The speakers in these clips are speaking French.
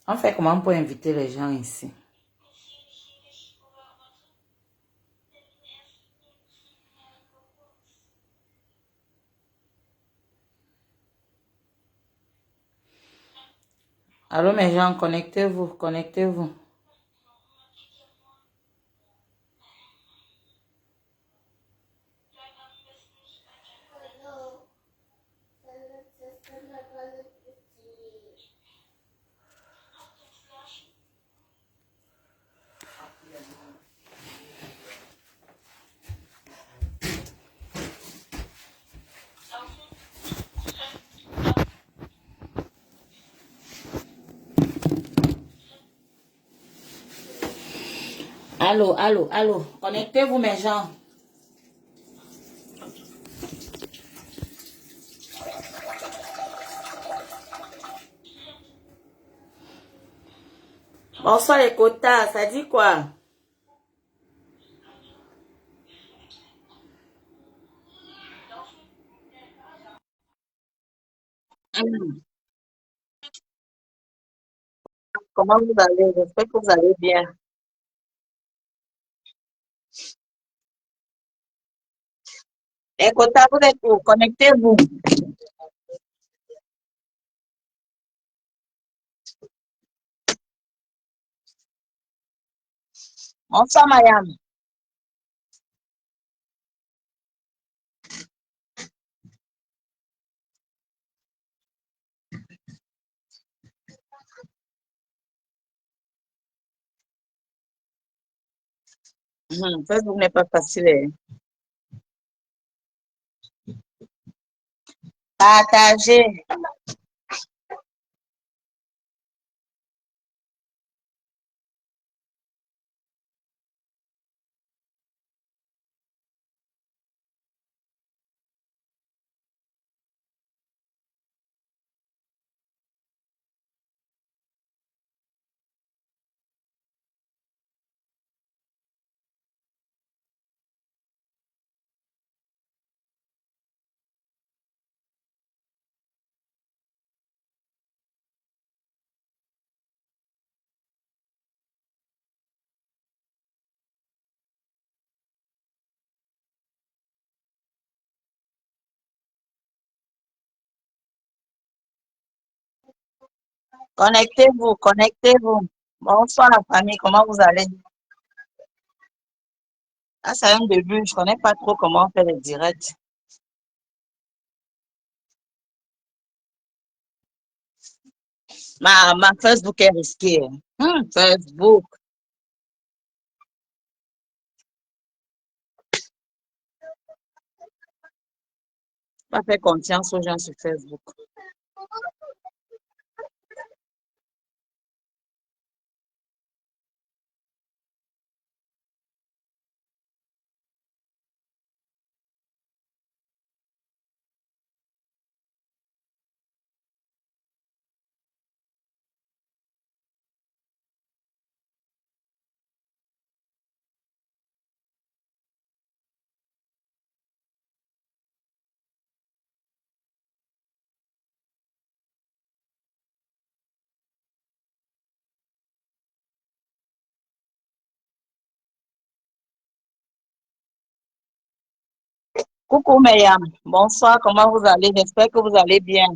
On fait comment pour inviter les gens ici? Allô mes gens, connectez-vous, connectez-vous. Allô, allô, allô, connectez-vous mes gens. Bonsoir les quotas, ça dit quoi? Comment vous allez? J'espère que vous allez bien. Les quotas, vous êtes où? Connectez-vous. Bonsoir Mayam. Facebook n'est pas facile. Hein. Partagez. Connectez-vous, connectez-vous. Bonsoir la famille, comment vous allez? Ah, c'est un début, je connais pas trop comment faire les directs. Ma Facebook est risquée. Facebook. Pas faire confiance aux gens sur Facebook. Coucou Mayam, bonsoir, comment vous allez? J'espère que vous allez bien.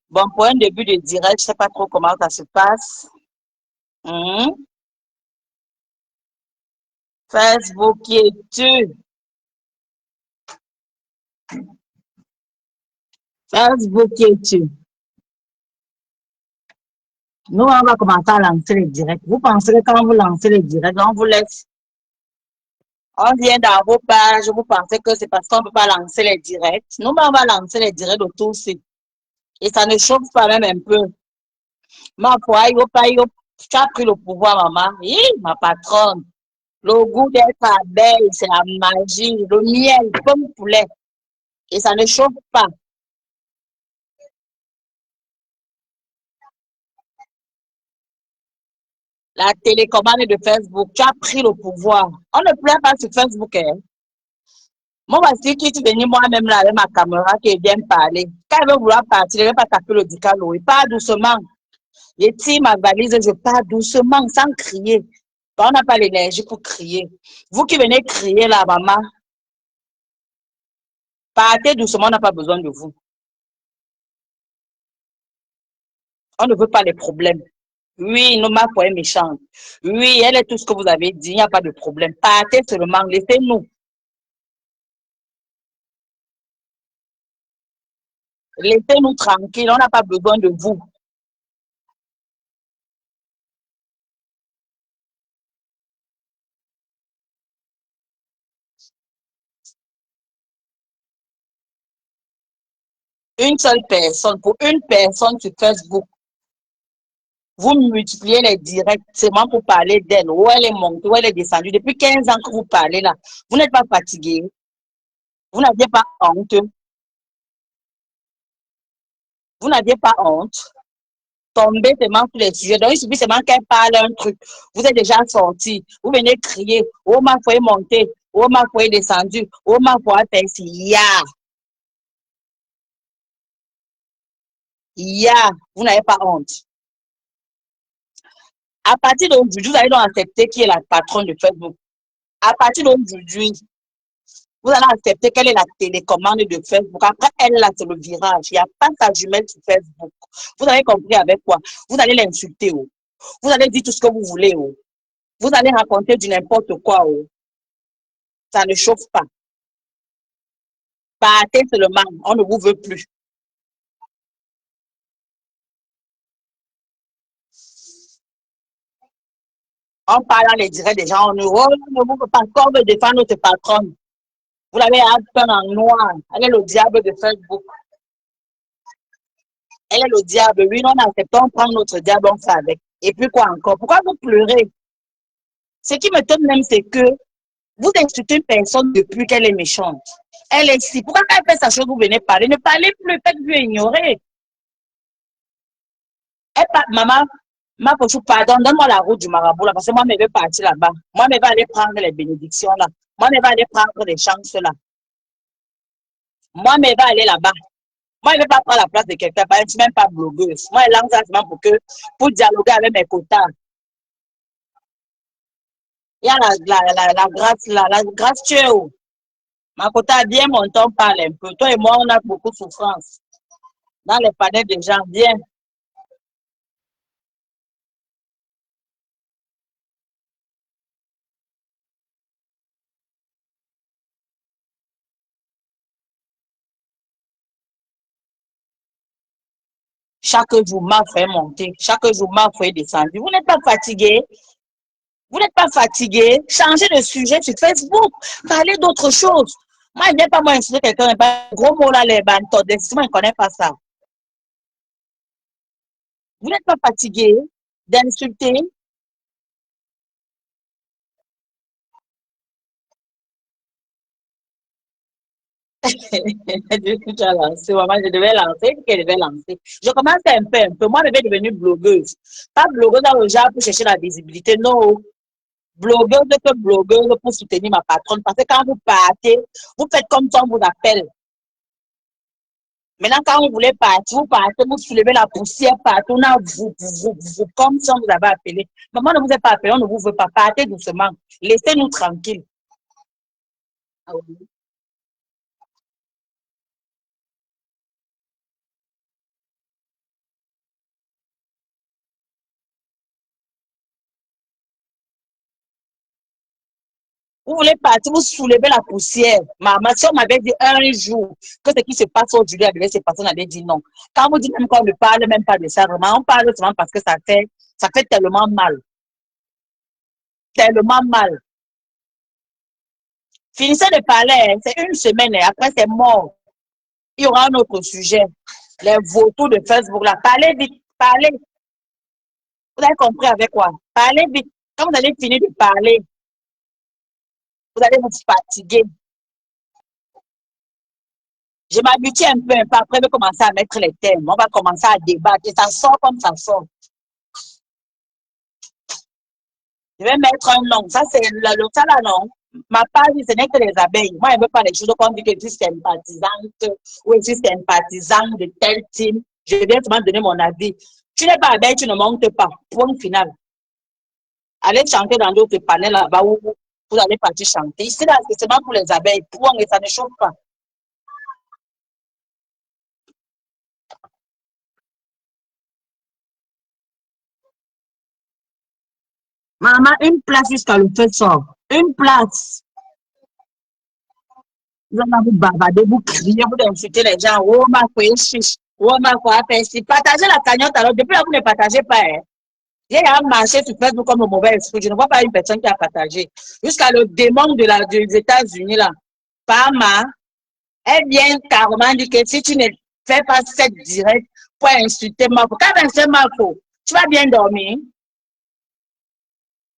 Bon, pour un début de direct, je sais pas trop comment ça se passe. Facebook, qui es-tu? Facebook, qui es-tu? Nous, on va commencer à lancer les directs. Vous pensez que quand vous lancez les directs, on vous laisse. On vient dans vos pages, vous pensez que c'est parce qu'on ne peut pas lancer les directs. Nous, on va lancer les directs de tous. Et ça ne chauffe pas même un peu. Ma foi, tu as pris le pouvoir, maman. Hi, ma patronne. Le goût d'être abeille, c'est la magie. Le miel, comme poulet. Et ça ne chauffe pas. La télécommande de Facebook, tu as pris le pouvoir. On ne pleure pas sur Facebook. Hein. Moi, voici qui est venu moi-même là avec ma caméra qui vient me parler. Quand elle veut vouloir partir, elle ne va pas taper le dicalo. Il part doucement. Je tire ma valise, je pars doucement, sans crier. On n'a pas l'énergie pour crier. Vous qui venez crier là, maman, partez doucement, on n'a pas besoin de vous. On ne veut pas les problèmes. Oui, nos marques est méchante. Oui, elle est tout ce que vous avez dit, il n'y a pas de problème. Partez seulement, laissez-nous. Laissez-nous tranquilles, on n'a pas besoin de vous. Une seule personne, pour une personne sur Facebook, vous multipliez les directs seulement pour parler d'elle, où elle est montée, où elle est descendue. Depuis 15 ans que vous parlez là, vous n'êtes pas fatigué, vous n'aviez pas honte, vous n'aviez pas honte. Tomber seulement sur les sujets. Donc, il suffit seulement qu'elle parle un truc. Vous êtes déjà sorti. Vous venez crier. Oh, ma foi est montée. Oh, ma foi est descendue. Oh, ma foi est ainsi. Vous n'avez pas honte. À partir d'aujourd'hui, vous allez donc accepter qui est la patronne de Facebook. À partir d'aujourd'hui, vous allez accepter quelle est la télécommande de Facebook. Après, elle, là, c'est le virage. Il n'y a pas sa jumelle sur Facebook. Vous avez compris avec quoi? Vous allez l'insulter. Oh. Vous allez dire tout ce que vous voulez. Oh. Vous allez raconter du n'importe quoi. Oh. Ça ne chauffe pas. Partez seulement. On ne vous veut plus. On parle dans les directs des gens. On ne vous veut pas. Qu'on veut défendre notre patronne. Vous l'avez appelé en noir. Elle est le diable de Facebook. Elle est le diable. Oui, non, on accepte. On prend notre diable, on fait avec. Et puis quoi encore? Pourquoi vous pleurez? Ce qui me donne même, c'est que vous insultez une personne depuis qu'elle est méchante. Elle est ici. Pourquoi quand elle fait sa chose, vous venez parler? Ne parlez plus, faites-lui ignorer. Elle parle, maman, ma pochou, pardon, donne-moi la route du marabout là, parce que moi, je vais partir là-bas. Moi, je vais aller prendre les bénédictions là. Moi, je vais aller prendre les chances là. Moi, je vais aller là-bas. Moi, je ne vais pas prendre la place de quelqu'un, parce que je ne suis même pas blogueuse. Moi, je lance ça seulement pour dialoguer avec mes quotas. Il y a la grâce, tu es où? Ma quota, bien, mon temps parle un peu. Toi et moi, on a beaucoup de souffrance. Dans les panels des gens, bien. Chaque jour, m'a fait monter. Chaque jour, m'a fait descendre. Vous n'êtes pas fatigué? Vous n'êtes pas fatigué? Changez de sujet sur Facebook. Parlez d'autre chose. Moi, je ne viens pas moi insulter quelqu'un. Gros mot là, les bantos. Moi, je ne connais pas ça. Vous n'êtes pas fatigué d'insulter? Tu as lancé. Maman, je devais lancer. Qu'elle devait lancer. Je commence un peu. Moi, je vais devenir blogueuse. Pas blogueuse dans le genre pour chercher la visibilité. Non. Blogueuse que blogueuse pour soutenir ma patronne. Parce que quand vous partez, vous faites comme ça, on vous appelle. Maintenant, quand vous voulez partir, vous partez, vous soulevez la poussière partout, là, comme si on vous avait appelé. Maman ne vous a pas appelé, on ne vous veut pas. Partez doucement. Laissez-nous tranquilles. Ah oui. Vous voulez partir, vous soulevez la poussière. Maman, si on m'avait dit un jour que ce qui se passe aujourd'hui devait se passer, on avait dit non. Quand vous dites même qu'on ne parle même pas de ça, vraiment, on parle seulement parce que ça fait tellement mal. Tellement mal. Finissez de parler, hein, c'est une semaine et après c'est mort. Il y aura un autre sujet. Les vautours de Facebook, là. Parlez vite, parlez. Vous avez compris avec quoi? Parlez vite. Quand vous allez finir de parler, vous allez vous fatiguer. Je m'habitue un peu. Après, je vais commencer à mettre les thèmes. On va commencer à débattre. Et ça sort comme ça sort. Je vais mettre un nom. Ça, c'est le ça là, non. Ma page, ce n'est que les abeilles. Moi, je ne veux pas les choses qu'on dit que je suis sympathisante ou je suis sympathisante de tel team. Je viens seulement donner mon avis. Tu n'es pas abeille, tu ne montes pas. Point final. Allez chanter dans d'autres panels là-bas où vous allez partir chanter. Ici, là, c'est seulement pour les abeilles. Point, et ça ne chauffe pas. Maman, une place jusqu'à le fait sort. Une place. Vous allez vous bavarder, vous crier, vous insulter les gens. Oh, ma foi, chiche. Oh, ma foi, si partagez la cagnotte alors. Depuis là, vous ne partagez pas. Hein. Il y a un marché sur Facebook comme le mauvais esprit. Je ne vois pas une personne qui a partagé. Jusqu'à le démon des États-Unis, là. Pama, elle vient carrément dire que si tu ne fais pas cette direct pour insulter Marco, quand c'est Marco, tu vas bien dormir.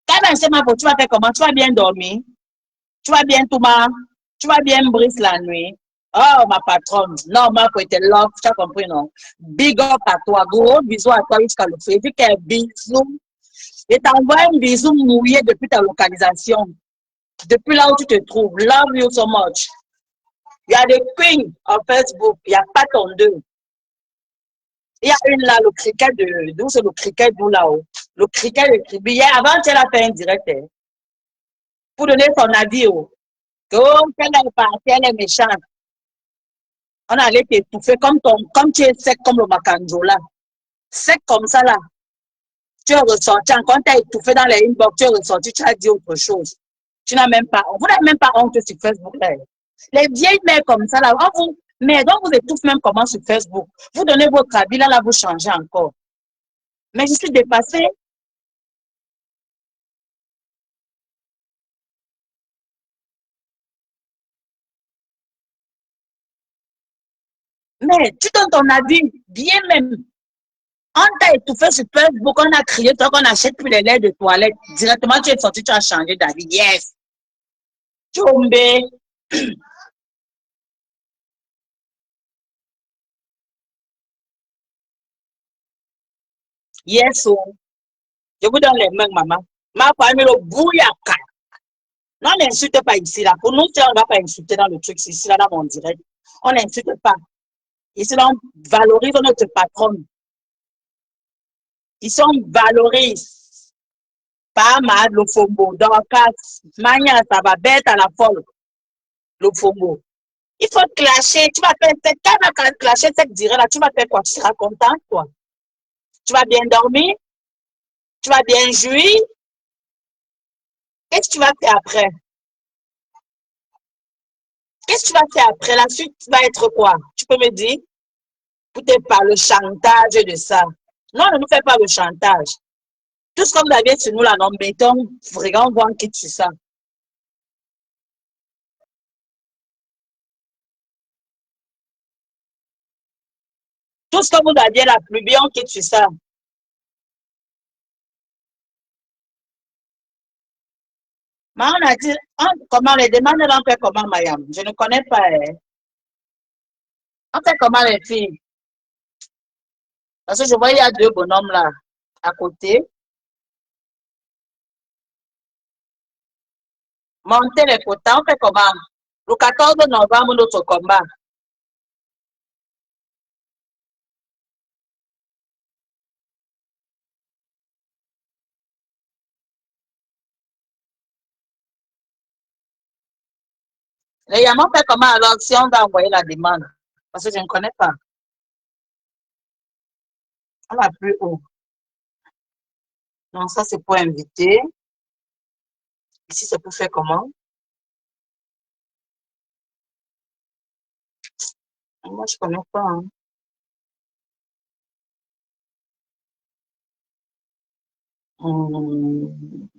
Quand c'est Marco, tu vas faire comment? Tu vas bien dormir. Tu vas bien, Touma. Tu vas bien, Brice, la nuit. Oh, ma patronne. Non, Marco était love. Tu as compris, non? Big up à toi. Gros bisous à toi jusqu'à le fait. Vu qu'un bisou. Et t'envoie un bisou mouillé depuis ta localisation. Depuis là où tu te trouves. Love you so much. Il y a des queens en Facebook. Il n'y a pas ton deux. Il y a une là, le cricket de. D'où c'est le cricket d'où là-haut? Le cricket de Kribi. Hier, avant, elle a fait un direct. Hein, pour donner son avis. Oh, qu'elle est partie, elle est méchante. On allait t'étouffer comme tu es sec comme le macanjola. Sec comme ça là. Tu es ressorti, quand tu as étouffé dans les inbox, tu es ressorti, tu as dit autre chose. Tu n'as même pas, vous n'avez même pas honte sur Facebook. Là. Les vieilles mères comme ça là, mais donc vous étouffez même comment sur Facebook. Vous donnez votre avis, là, vous changez encore. Mais je suis dépassée. Mais tu donnes ton avis, bien même. On t'a étouffé sur Facebook, on a crié, toi qu'on n'achète plus les laits de toilette. Directement, tu es sorti, tu as changé d'avis. Yes. Tombé. Yes, oh. Je vous donne les mains, maman. Ma famille, le bouillaka. Non, on n'insulte pas ici, là. Pour nous, on ne va pas insulter dans le truc, ici, là, dans mon direct. On n'insulte pas. Ici, là, on valorise notre patronne. Ici, on valorise. Pas mal, le fombo. Dans le cas, mania, ça va bête à la folle, le fombo. Il faut clasher. Tu vas faire cette, quand tu vas clasher cette direct, là, tu vas faire quoi? Tu seras content, toi. Tu vas bien dormir. Tu vas bien jouir. Qu'est-ce que tu vas faire après? Qu'est-ce que tu vas faire après? La suite va être quoi? Tu peux me dire? Peut-être par le chantage de ça. Non, ne nous fais pas le chantage. Tout ce que vous avez sur nous, là, non, mettons, vraiment, voir qui tu ça. Tout ce que vous aviez la plus bien, qui tu ça. Mais on a dit, comment les demandes, on fait comment, Mayam? Je ne connais pas. Hein. On fait comment les filles? Parce que je vois, il y a deux bonhommes là, à côté. Montez les quotas, on fait comment? Le 14 novembre, notre combat. Les Yamans fait comment alors si on va envoyer la demande? Parce que je ne connais pas. On va plus haut. Donc ça, c'est pour inviter. Ici, c'est pour faire comment? Moi, je ne connais pas. Hein. Hum,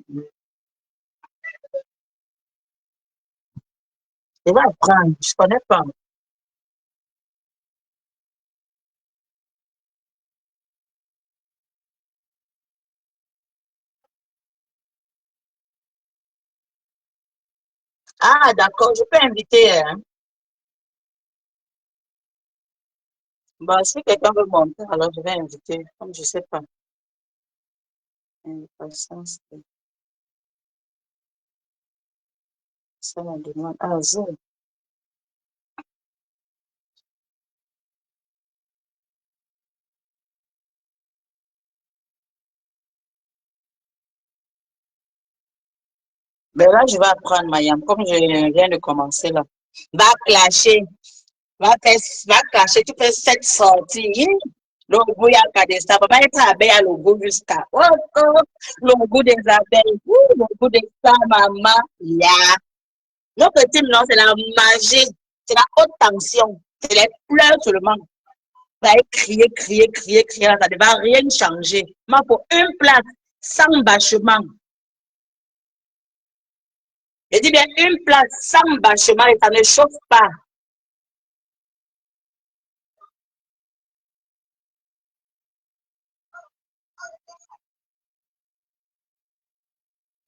je vais apprendre. Je ne connais pas. Ah, d'accord. Je peux inviter. Hein. Bon, si quelqu'un veut monter, alors je vais inviter. Comme je ne sais pas. Invitation, Ça me demande un jour. Mais là, je vais apprendre, Mayam, comme je viens de commencer là. Va clasher, va clasher, tu fais 7 sorties. Logo ya Cadesta, papa est abeille à logo jusqu'à. Oh, oh, logo des abeilles, logo des femmes, maman, ya. Notre team, non, c'est la magie, c'est la haute tension, c'est les pleurs seulement. Ça va crier, crier, crier, crier, ça ne va rien changer. Mais pour une place, sans bâchement. Je dis bien une place sans bâchement et ça ne chauffe pas.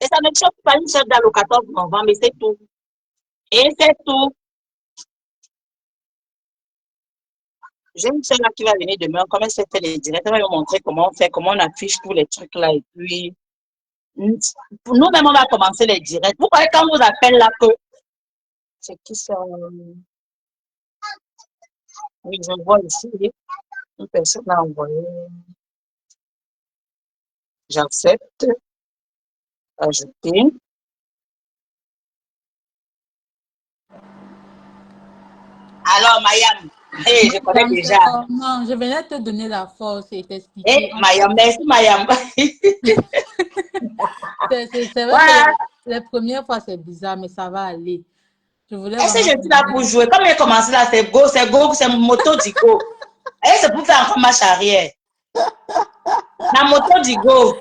Et ça ne chauffe pas une seule dans le 14 novembre, mais c'est tout. Et c'est tout. J'ai une seule là qui va venir demain, comme elle s'est fait les directs, elle va me montrer comment on fait, comment on affiche tous les trucs là. Et puis, nous-mêmes, on va commencer les directs. Vous voyez, quand on vous appelle là que. C'est qui ça? Oui, je vois ici. Une personne a envoyé. J'accepte. Ajouter. Alors, Mayam, hey, je connais déjà. Non, je venais te donner la force et t'expliquer. Hey, Mayam, merci, Mayam. C'est vrai que les premières fois, c'est bizarre, mais ça va aller. Je voulais Est-ce que vraiment je suis là pour jouer? Comme il a commencé là, c'est go, c'est moto d'Igo. Et c'est pour faire encore marche arrière. La moto d'Igo.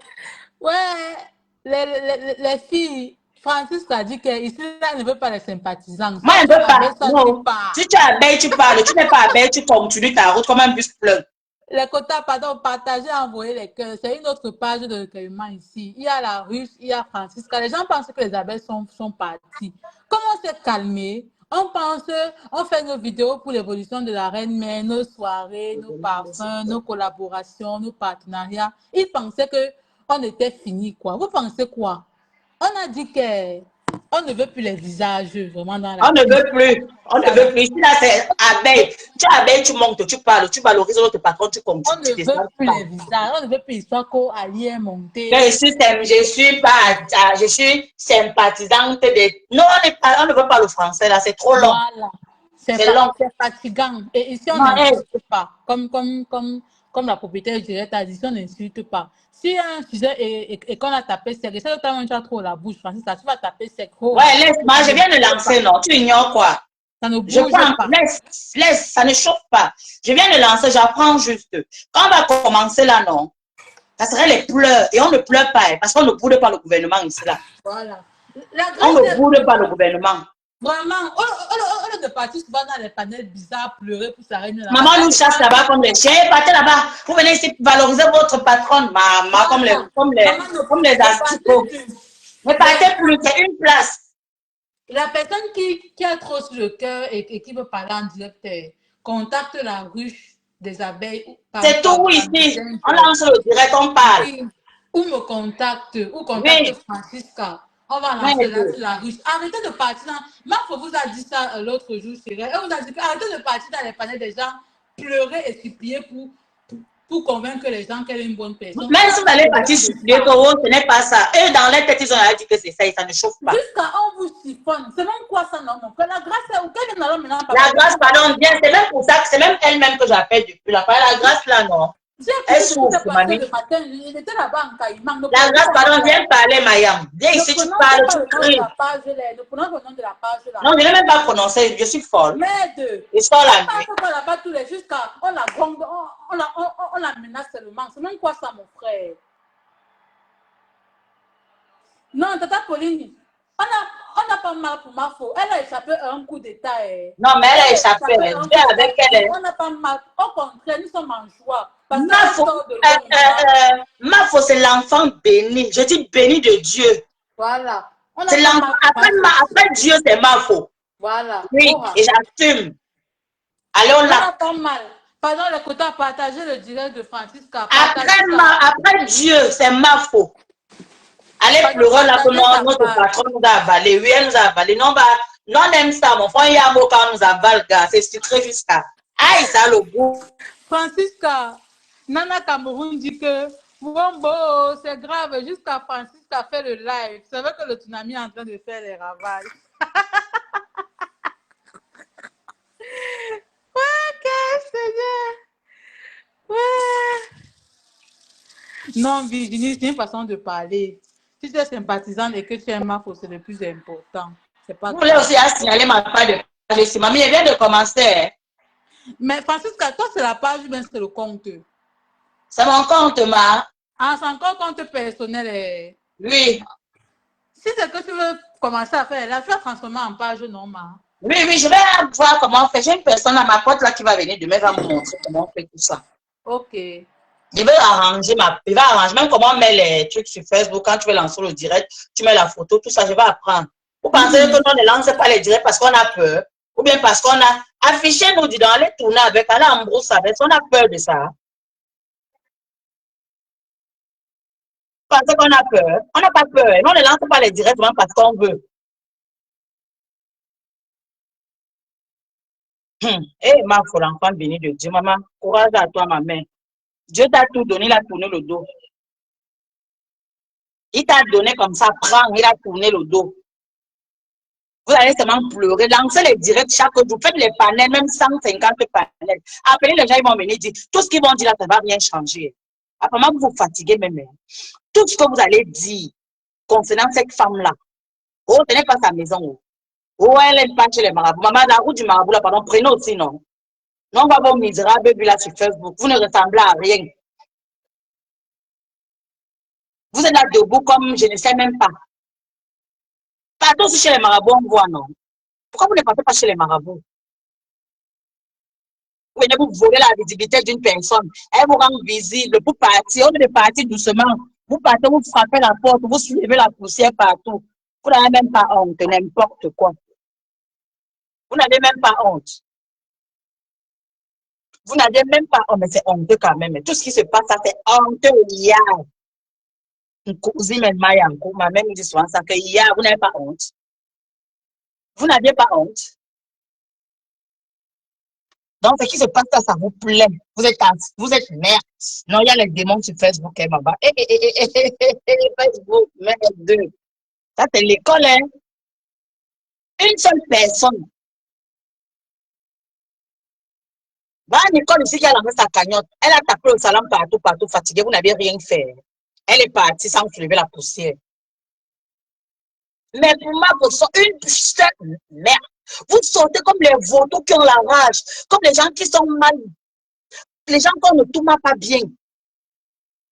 Ouais, les filles, Francis a dit qu'ici, là, elle ne veut pas les sympathisants. Moi, je ne veux pas. Non. Tu Si tu es abeille, tu parles. Tu n'es pas abeille, tu continues ta route comme un bus plein. les quotas, pardon, partager, envoyer les cœurs. C'est une autre page de recueillement ici. Il y a la russe, il y a Francisca. Les gens pensent que les abeilles sont partis. Comment on s'est calmé? On pense, on fait nos vidéos pour l'évolution de la reine mère, nos soirées, nos parfums, nos collaborations, nos partenariats. Ils pensaient que on était fini, quoi. Vous pensez quoi? On a dit que on ne veut plus les visages vraiment dans la On ne veut plus. On ne veut plus. Ici, là, c'est abeille. Tu es abeille, tu montes, tu parles, tu valorises notre patron, tu On continues. ne veut plus les visages, on ne veut plus l'histoire qu'Ali est monté. Je suis sympathisante des. Non, on ne veut pas le français, là, c'est trop long. Voilà. C'est long. fatigant. Et ici, on n'insulte pas. Comme la propriétaire directe a dit, on n'insulte pas. Si un sujet et qu'on a tapé sec, et c'est notamment tu as trop la bouche, Francis, ça, tu vas taper sec. Oh, ouais, laisse-moi, je viens de lancer, non, tu ignores quoi? Ça ne bouge pas. Laisse, ça ne chauffe pas. Je viens de lancer, j'apprends juste. Quand on va commencer là, non, ça serait les pleurs. Et on ne pleure pas, parce qu'on ne boude pas le gouvernement ici, là. Voilà. On ne boude pas le gouvernement. Vraiment, on est de partir souvent dans les panels bizarres, pleurer pour sa reine. Maman nous chasse là-bas comme les chiens. Partez là-bas. Vous venez ici valoriser votre patronne, maman, comme les asticots. Ne partez plus, c'est une place. La personne qui a trop sur le cœur et qui veut parler en direct, contacte la ruche des abeilles. C'est tout ici. On lance le direct, on parle. Ou me contacte, ou contacte Francisca. On va lancer là sur la ruche. Arrêtez de partir dans. Marc vous a dit ça l'autre jour, c'est vrai. Elle vous a dit arrêtez de partir dans les panels des gens, pleurer et supplier pour convaincre les gens qu'elle est une bonne personne. Même si vous allez partir supplier que ce n'est pas ça. Eux, dans leur tête, ils ont dit que c'est ça et ça ne chauffe pas. Jusqu'à on vous siphonne. C'est même quoi ça, non? Que la grâce est où? Quelle est la maintenant? La grâce, pardon, bien. C'est même pour ça que c'est même elle-même que j'appelle depuis. La grâce, là, non. Elle souffre, mamie. La grâce, pardon, viens parler, Mayam. Viens ici, tu parles, tu cries. Non, je n'ai même pas prononcé, je suis folle. Merde. Et sors la nuit. Jusqu'à on la menace seulement. C'est même quoi ça, mon frère? Non, Tata Pauline, on n'a pas mal pour ma faute. Elle a échappé à un coup d'état. Non, mais elle a échappé. Avec elle. On n'a pas mal. Au contraire, nous sommes en joie. Ma faute, c'est l'enfant béni. Je dis béni de Dieu. Voilà. C'est l'enfant. Après Dieu, c'est ma faute. Voilà. Oui, et j'assume. Allez, on l'a. Pas mal. Pardon, le côté à partager le direct de Francisca. Après Dieu, c'est ma faute. Allez Pardon, pleurer là que partagez sa notre page. patron nous a avalé. Oui, elle nous a avalé. Non, bah, non, on aime ça. Mon frère Yamo, quand nous avale, gars, c'est très jusqu'à. Aïe, ça, le goût. Francisca, Nana Cameroun dit que Wombo, c'est grave, jusqu'à Francisca fait le live. C'est vrai que le tsunami est en train de faire les ravages. Ouais, Seigneur. Ouais. Non, Virginie, c'est une façon de parler. Si tu es sympathisante et que tu aimes Marco, c'est le plus important. C'est pas Vous voulez grave. aussi signaler ma page de page. Mamie, elle vient de commencer. Hein. Mais Francisca, toi, c'est la page ou bien c'est le compte? C'est mon compte, ma. Ah, c'est encore compte personnel. Oui. Si c'est que tu veux commencer à faire, là, tu vas transformer en page normale. Oui, oui, je vais voir comment on fait. J'ai une personne à ma porte là qui va venir demain, va me montrer comment on fait tout ça. Ok. Il va arranger même comment on met les trucs sur Facebook quand tu veux lancer le direct, tu mets la photo, tout ça, je vais apprendre. Vous pensez que nous ne lançons pas les directs parce qu'on a peur? Ou bien parce qu'on a affiché nous dit dans les tourner avec, aller en brousse avec, on a peur de ça. Vous pensez qu'on a peur? On n'a pas peur. Nous ne lançons pas les directs même parce qu'on veut. Eh, ma faut l'enfant béni de Dieu, maman. Courage à toi, ma mère. Dieu t'a tout donné, il a tourné le dos. Il t'a donné comme ça, prends, il a tourné le dos. Vous allez seulement pleurer, lancez les directs chaque jour, faites les panels, même 150 panels. Appelez les gens, ils vont venir dire, tout ce qu'ils vont dire là, ça ne va rien changer. Apparemment, vous vous fatiguez même. Tout ce que vous allez dire concernant cette femme-là, oh, ce n'est pas sa maison. Oh, elle n'est pas chez les marabouts. Maman, la route du marabout, là, pardon, prenez aussi, non. Non, on va vos misérables, là, sur Facebook. Vous ne ressemblez à rien. Vous êtes là debout comme je ne sais même pas. Partons aussi chez les marabouts, on voit, non. Pourquoi vous ne partez pas chez les marabouts? Vous venez vous voler la visibilité d'une personne. Elle vous rend visible. Vous partez, au lieu de partir doucement. Vous partez, vous frappez la porte, vous soulevez la poussière partout. Vous n'avez même pas honte, n'importe quoi. Vous n'avez même pas honte. Vous n'avez même pas honte, mais c'est honteux quand même. Tout ce qui se passe, ça, c'est honteux. Ya. Ma mère me dit souvent ça, que ya, vous n'avez pas honte. Vous n'aviez pas honte. Donc, ce qui se passe, ça vous plaît. Vous êtes merde. Non, il y a les démons sur Facebook, hein, maman. Facebook, merde. Ça, c'est l'école, hein. Une seule personne. Va à l'école ici qui a lancé sa cagnotte. Elle a tapé le salon partout, partout, fatiguée. Vous n'avez rien fait. Elle est partie sans soulever la poussière. Mais pour ma position, une seule merde. Vous sortez comme les vautours qui ont la rage, comme les gens qui sont mal, les gens qui ne tournent pas bien.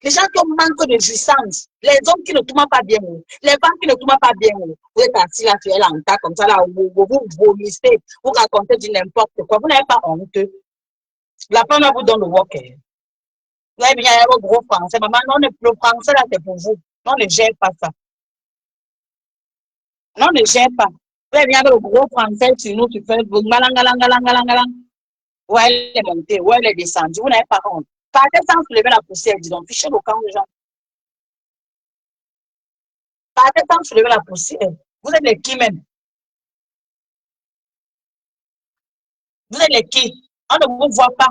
Les gens qui manquent de jouissance, les hommes qui ne tournent pas bien, les femmes qui ne tournent pas bien, vous êtes assis là, tu es là en tas comme ça, là, vous vomissez, vous racontez du n'importe quoi, vous n'avez pas honte. La femme vous donne le work. Vous avez bien un gros français, maman, non, le français là, c'est pour vous. Non, ne gère pas ça. Non, ne gère pas. Vous avez bien le gros français sur nous, tu fais, vous malangalangalangalangalang. Où elle est montée, où elle est descendue, vous n'avez pas honte. Partez sans soulever la poussière, dis donc, fichez le camp aux gens. Partez sans soulever la poussière. Vous êtes les qui même? Vous êtes les qui? On ne vous voit pas.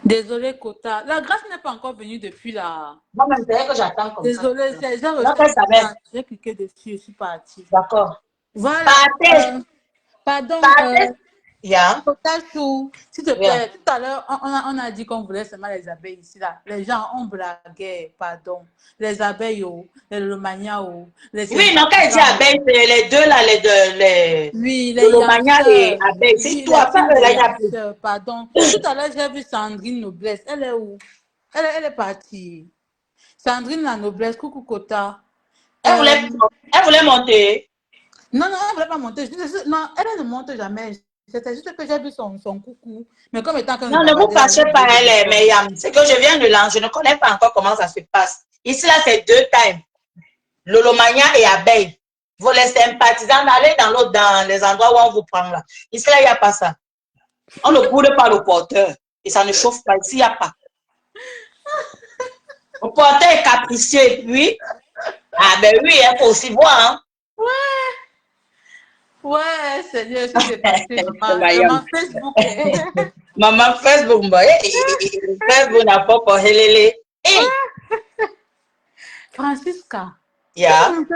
Désolée, Kota. La grâce n'est pas encore venue depuis là. Moi, même, c'est que j'attends comme ça. Désolée, j'ai reçu Donc, elle savait. j'ai cliqué dessus, je suis partie. D'accord. Voilà. Partez. Pardon, Partez. Yeah. Chou, s'il te Yeah. plaît, tout à l'heure, on a dit qu'on voulait seulement les abeilles ici, là. Les gens ont blagué, pardon. Les abeilles, les lomania, les Oui, non, quand elle dit abeille, c'est les deux là, oui, les Lolomania et yanceurs. abeille. C'est Oui, toi, les pas teams eux, des là, il n'y a plus. yanceurs, pardon. Tout à l'heure, j'ai vu Sandrine Noblesse. Elle est où? Elle est partie. Sandrine la Noblesse, coucou Kota. Elle voulait monter. Non, elle ne voulait pas monter. Non, elle ne monte jamais. C'était juste que j'ai vu son coucou. Mais comme étant qu'on Non, ne vous fâchez pas, elle est meilleure. C'est que je viens de lancer. Je ne connais pas encore comment ça se passe. Ici, là, c'est deux times. Lolomania et abeille. Vous les sympathisants, allez dans les endroits où on vous prend là. Ici, là, il n'y a pas ça. On ne boude pas le porteur. Et ça ne chauffe pas. Ici, il n'y a pas. Mon portail est capricieux et puis, ah ben oui, il faut aussi voir, hein. Ouais, Seigneur, je suis dépassée, maman. Mayam. Maman Facebook. Maman Facebook, Facebook n'a pas pour helele. Hey, Francisca, tu yeah. sais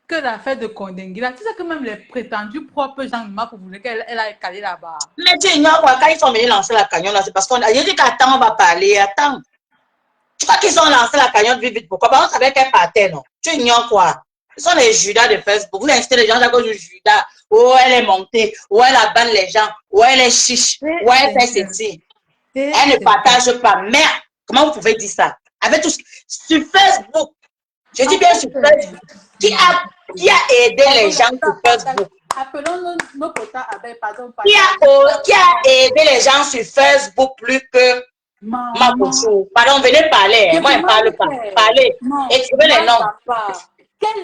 que l'affaire de Kondengila, tu sais que même les prétendus propres gens de Marc voulaient qu'elle aille caler là-bas. Mais tu ignores quoi, quand ils sont venus lancer la cagnotte, là, c'est parce qu'on a dit qu'attends, on va parler, attends. Tu crois qu'ils ont lancé la cagnotte vite, vite, pourquoi? Parce qu'on savait qu'elle partait, non? Tu ignores quoi? Ce sont les Judas de Facebook. Vous incitez les gens à cause du Judas. Oh, elle est montée. Oh, elle abandonne les gens. Oh, elle est chiche. Oh, elle fait ceci. Elle ne partage pas. Merde, comment vous pouvez dire ça? Avec tout ce... Sur Facebook, je dis bien sur Facebook, qui a aidé les gens sur Facebook? Appelons nos quotas avec, pardon, Qui a aidé les gens sur Facebook plus que ma bouchou? Pardon, venez parler. Moi, je ne parle pas. Parlez. Écrivez les noms.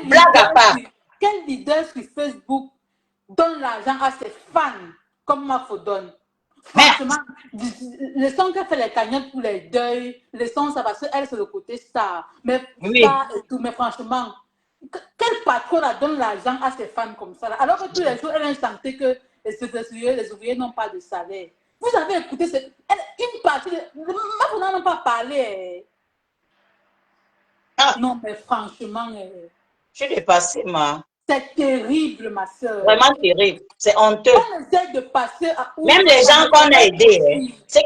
Blague à part. Quel leader sur Facebook donne l'argent à ses fans comme Mafo donne? Franchement, le son qu'elle fait les cagnottes pour les deuils, le son, ça va, elle, c'est le côté star. Mais star et tout, mais franchement, quel patron donne l'argent à ses fans comme ça là? Alors que tous les jours, elle a chanté que les ouvriers n'ont pas de salaire. Vous avez écouté une partie de... Mafo n'a pas parlé. Non, mais franchement... Je suis dépassée, ma. C'est terrible, ma soeur. Vraiment terrible. C'est honteux. On essaie de passer à... Même les gens qu'on a aidés, tu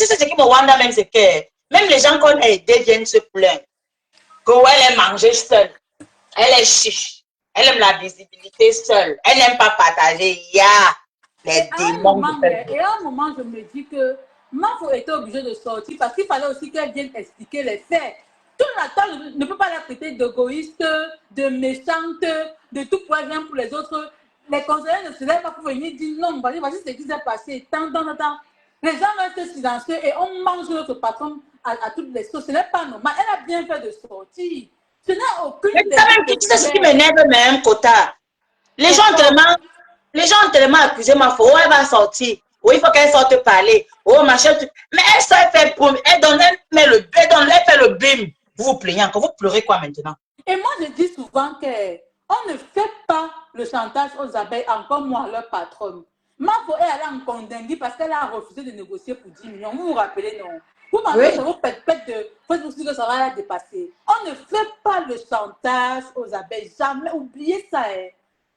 sais ce qui me wanda même, c'est que même les gens qu'on a aidés viennent se plaindre. Qu'elle est mangée seule. Elle est chiche. Elle aime la visibilité seule. Elle n'aime pas partager. Il y a les démons. Et à un moment, je me dis que Mafo était obligée de sortir parce qu'il fallait aussi qu'elle vienne expliquer les faits. Tout le temps ne peut pas la traiter d'égoïste, de méchante, de tout pour elle, pour les autres. Les conseillers ne se lèvent pas pour venir dire non, voici ce qui s'est passé. Tant. Les gens restent silencieux et on mange notre patron à toutes les sauces. Ce n'est pas normal. Elle a bien fait de sortir. Ce n'a aucune... Mais tu sais ce qui m'énerve même, Kota. Les gens ont tellement accusé Mafo. Oh, elle va sortir. Oh, il faut qu'elle sorte parler. Oh, machin. Mais elle fait boum. Elle fait le bim. Vous vous plaignez encore. Vous pleurez quoi maintenant? Et moi, je dis souvent qu'on ne fait pas le chantage aux abeilles, encore moins à leur patronne. Mafo est allée en Kondengui parce qu'elle a refusé de négocier pour 10 millions. Vous vous rappelez, non? Vous m'avez dit, vous faites de Facebook que ça va la dépasser. On ne fait pas le chantage aux abeilles. Jamais. Oubliez ça.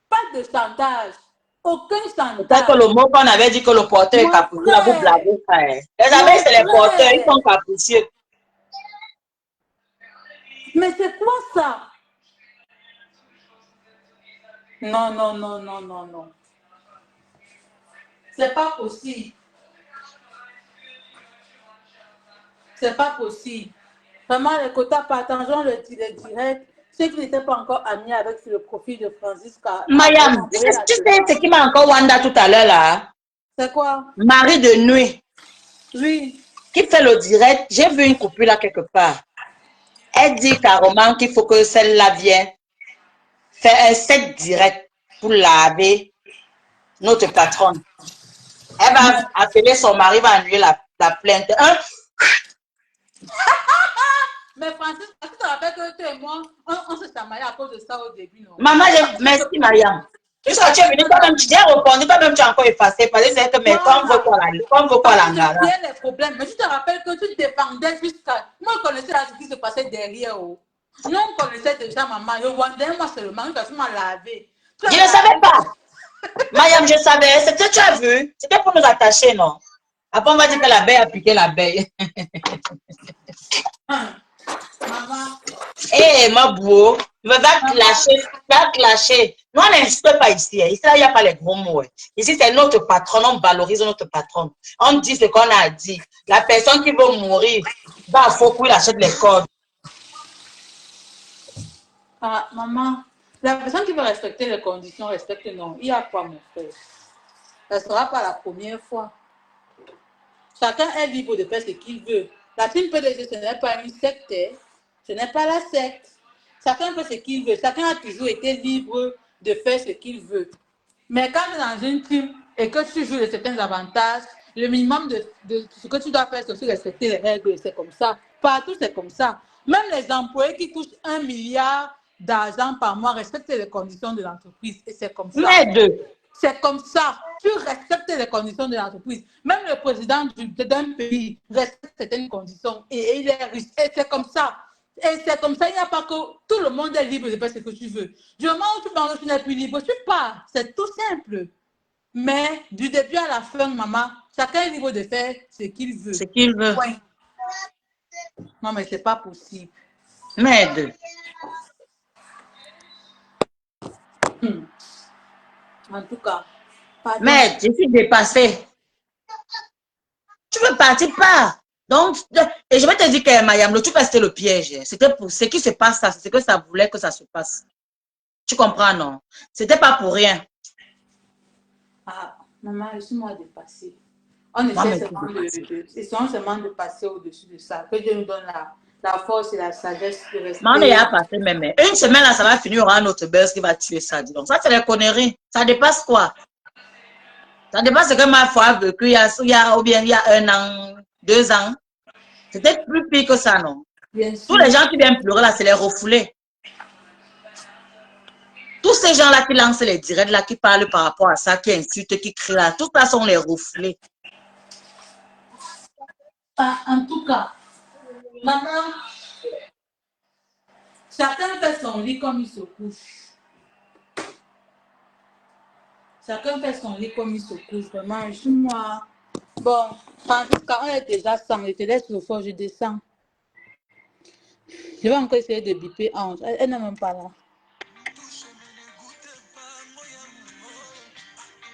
Pas de chantage. Aucun chantage. C'est que le mot qu'on avait dit que le porteur est capricieux, vous blaguez ça. Les abeilles, c'est les porteurs, ils sont capricieux. Mais c'est quoi ça? Non. C'est pas possible. C'est pas possible. Vraiment, les quotas partageant le direct, ceux qui n'étaient pas encore amis avec le profil de Francisca. Mayam, tu sais ce qui m'a encore wanda tout à l'heure là? C'est quoi? Marie de nuit. Oui. Qui fait le direct. J'ai vu une copine là quelque part. Elle dit carrément qu'il faut que celle-là vienne faire un set direct pour laver notre patronne. Elle va appeler son mari, va annuler la plainte. Mais Francis, est-ce que tu te rappelles que toi et moi, on se chamaillait à cause de ça au début, non? Maman, merci Mariam. Puisque tu es venu, toi-même, tu as répondu, toi-même, tu as encore effacé. Parce que c'est que, mais comme veut quoi la ngara. Les problèmes. Mais tu te rappelles que tu dépendais jusqu'à... Moi, je connaissais ce qui se passait derrière. Nous, on connaissait déjà maman. Je vendais moi seulement, parce que m'a lavé. Je ne savais pas. Mariam, je savais. C'était, tu as vu, c'était pour nous attacher, non? Après, on va dire que l'abeille a piqué l'abeille. Maman. Eh, ma beau, va clasher. Nous, on n'insiste pas ici. Ici, il n'y a pas les gros mots. Ici, c'est notre patron. On valorise notre patron. On dit ce qu'on a dit. La personne qui veut mourir va à Foucault, il achète les cordes. Ah, maman, la personne qui veut respecter les conditions, respecte non. Il y a quoi, mon frère? Ce ne sera pas la première fois. Chacun est libre de faire ce qu'il veut. La team PDG, ce n'est pas une secte. Ce n'est pas la secte. Chacun fait ce qu'il veut. Chacun a toujours été libre de faire ce qu'il veut. Mais quand tu es dans une team et que tu joues de certains avantages, le minimum de ce que tu dois faire, c'est aussi respecter les règles. C'est comme ça. Partout, c'est comme ça. Même les employés qui touchent 1 milliard d'argent par mois respectent les conditions de l'entreprise. Et c'est comme ça. Mais c'est comme ça. Tu respectes les conditions de l'entreprise. Même le président d'un pays respecte certaines conditions et il est riche. Et c'est comme ça. Et c'est comme ça, il n'y a pas que tout le monde est libre de faire ce que tu veux. Du moment où tu penses que tu n'es plus libre, tu pars. C'est tout simple. Mais du début à la fin, maman, chacun est libre de faire ce qu'il veut. Ce qu'il veut. Ouais. Non, mais c'est pas possible. Merde. En tout cas. Pardon. Merde, je suis dépassée. Tu veux partir, pas. Donc, et je vais te dire que Mayam, tu c'était le piège. C'était pour ce qui se passe, c'est ce que ça voulait que ça se passe. Tu comprends, non? C'était pas pour rien. Ah, maman, laisse-moi dépasser. On essaie seulement de passer au-dessus de ça. Que Dieu nous donne la force et la sagesse de rester. Mais on est à passer même. Une semaine, là, ça va finir, il y aura un autre buzz qui va tuer ça. Donc, ça, c'est des conneries. Ça dépasse quoi? Ça dépasse ce que ma foi a vécu il y a 1 an, 2 ans. C'était plus pire que ça, non? Bien sûr. Tous les gens qui viennent pleurer, là, c'est les refoulés. Tous ces gens-là qui lancent les directs, là, qui parlent par rapport à ça, qui insultent, qui crient là, tout ça sont les refoulés. Ah, en tout cas, maman, chacun fait son lit comme il se couche. Chacun fait son lit comme il se couche. Vraiment, moi. Bon, Francisca, on est déjà 100. Je te laisse le fort, je descends. Je vais encore essayer de biper Ange. Elle n'est même pas là.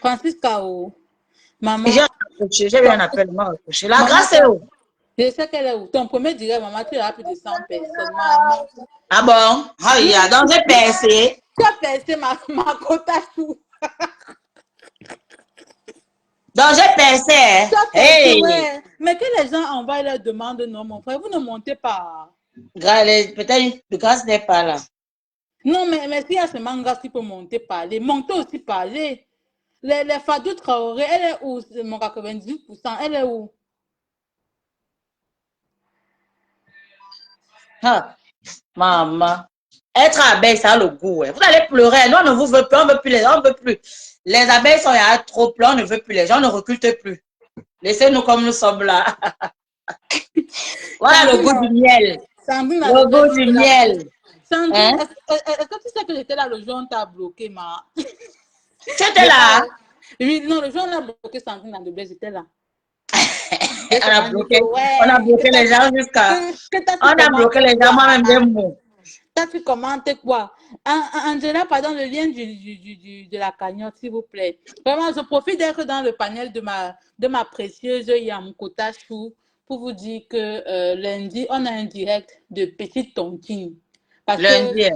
Francisca, oh. Maman. J'ai eu un appel, m'a recouché. La grâce est où? Je sais qu'elle est où. Ton premier direct, maman, tu auras plus de 100 personnes. Maman. Ah bon? Ah, il y a donc j'ai percé. Tu as percé ma quota chou. Donc j'ai percé. Hein? Hey. Ouais. Mais que les gens envoient leur demande, non, mon frère, vous ne montez pas. Peut-être que grâce n'est pas là. Non, mais s'il y a seulement grâce qui peut monter, parler. Montez aussi, parler. Les Fadou Traoré, elle est où? Mon 98%, elle est où? Ah, maman. Être abeille, ça a le goût. Hein. Vous allez pleurer. Nous, on ne vous veut plus. On ne veut plus. On veut plus. Les abeilles sont là trop plein. On ne veut plus. Les gens ne reculent plus. Laissez-nous comme nous sommes là. Voilà le goût du miel. Sandrine, le goût du miel. Sandrine, hein? Est-ce que tu sais que j'étais là le jour où on t'a bloqué, ma? Tu étais là? Oui, non, le jour où on a bloqué Sandrine dans le bled, j'étais là. On a bloqué les gens jusqu'à... On a bloqué les gens, moi-même des mots. Toi, tu commentes quoi? Angela, pardon, le lien de la cagnotte, s'il vous plaît. Vraiment, je profite d'être dans le panel de ma précieuse Yamkota Chou pour vous dire que lundi, on a un direct de petite tontine. Parce lundi. Que,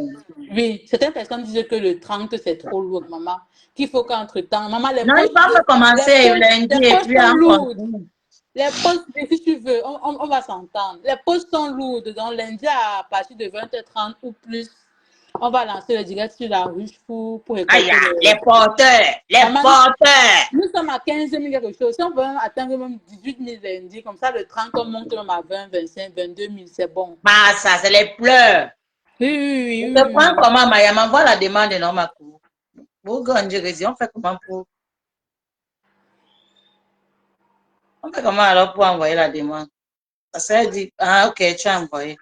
oui, certaines personnes disent que le 30, c'est trop lourd, maman. Qu'il faut qu'entre-temps, maman, les non, il faut commencer lundi et puis lourdes. Les postes, si tu veux, on va s'entendre. Les postes sont lourds. Donc, lundi, à partir de 20h30 ou plus, on va lancer le direct sur la ruche pour récolter les porteurs. Les porteurs. Nous sommes à 15 000 quelque chose. Si on veut atteindre même 18 000 lundi, comme ça, le 30, on monte même à 20, 25, 22 000, c'est bon. Bah, ça, c'est les pleurs. Oui. On se prend comment, Maya? M'envoie la demande de Normaco. Pour grandir, on fait comment pour... On fait comment alors pour envoyer la demande? Parce qu'elle dit, ah ok, tu as envoyé.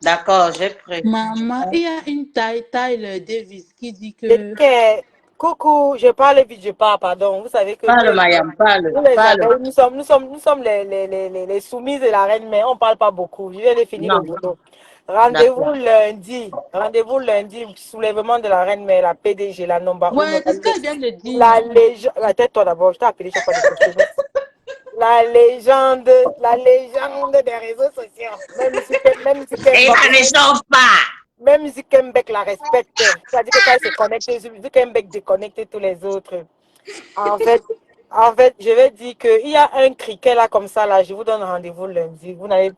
D'accord, j'ai pris. Maman, il y a une Tyler Davis qui dit que... Okay. Coucou, je parle vite, je parle, pardon. Vous savez que... Parle, Mayam, parle. Nous sommes les soumises de la reine, mais on ne parle pas beaucoup. Je viens de finir le boulot. Rendez-vous lundi, soulèvement de la reine, mais la PDG, la Nomba. Ouais, c'est ce que je viens de dire. La légende, la tête-toi d'abord, je t'ai appelé, je sais pas la légende des réseaux sociaux. Même et ça ne chauffe pas. Même Zuckerberg la respecte. C'est-à-dire que quand elle se connecte, Zuckerberg déconnecte tous les autres. En fait, je vais dire qu'il y a un criquet là comme ça, là, je vous donne rendez-vous lundi. Vous allez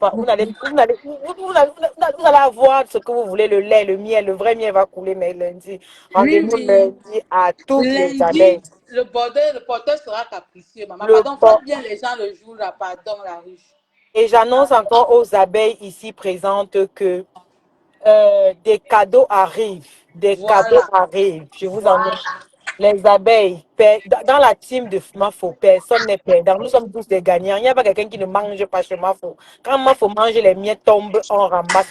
avoir ce que vous voulez, le lait, le miel, le vrai miel va couler, mais lundi. Rendez-vous lundi à toutes les années. Le porteur sera capricieux, maman. Pardon, faites bien les gens le jour là, pardon, la ruche. Et j'annonce encore aux abeilles ici présentes que des cadeaux arrivent. Des cadeaux Voilà. arrivent. Je vous Voilà. annonce. Les abeilles, dans la team de Mafo, personne n'est perdant. Nous sommes tous des gagnants. Il n'y a pas quelqu'un qui ne mange pas chez Mafo. Quand Mafo mange, les miettes tombent, on ramasse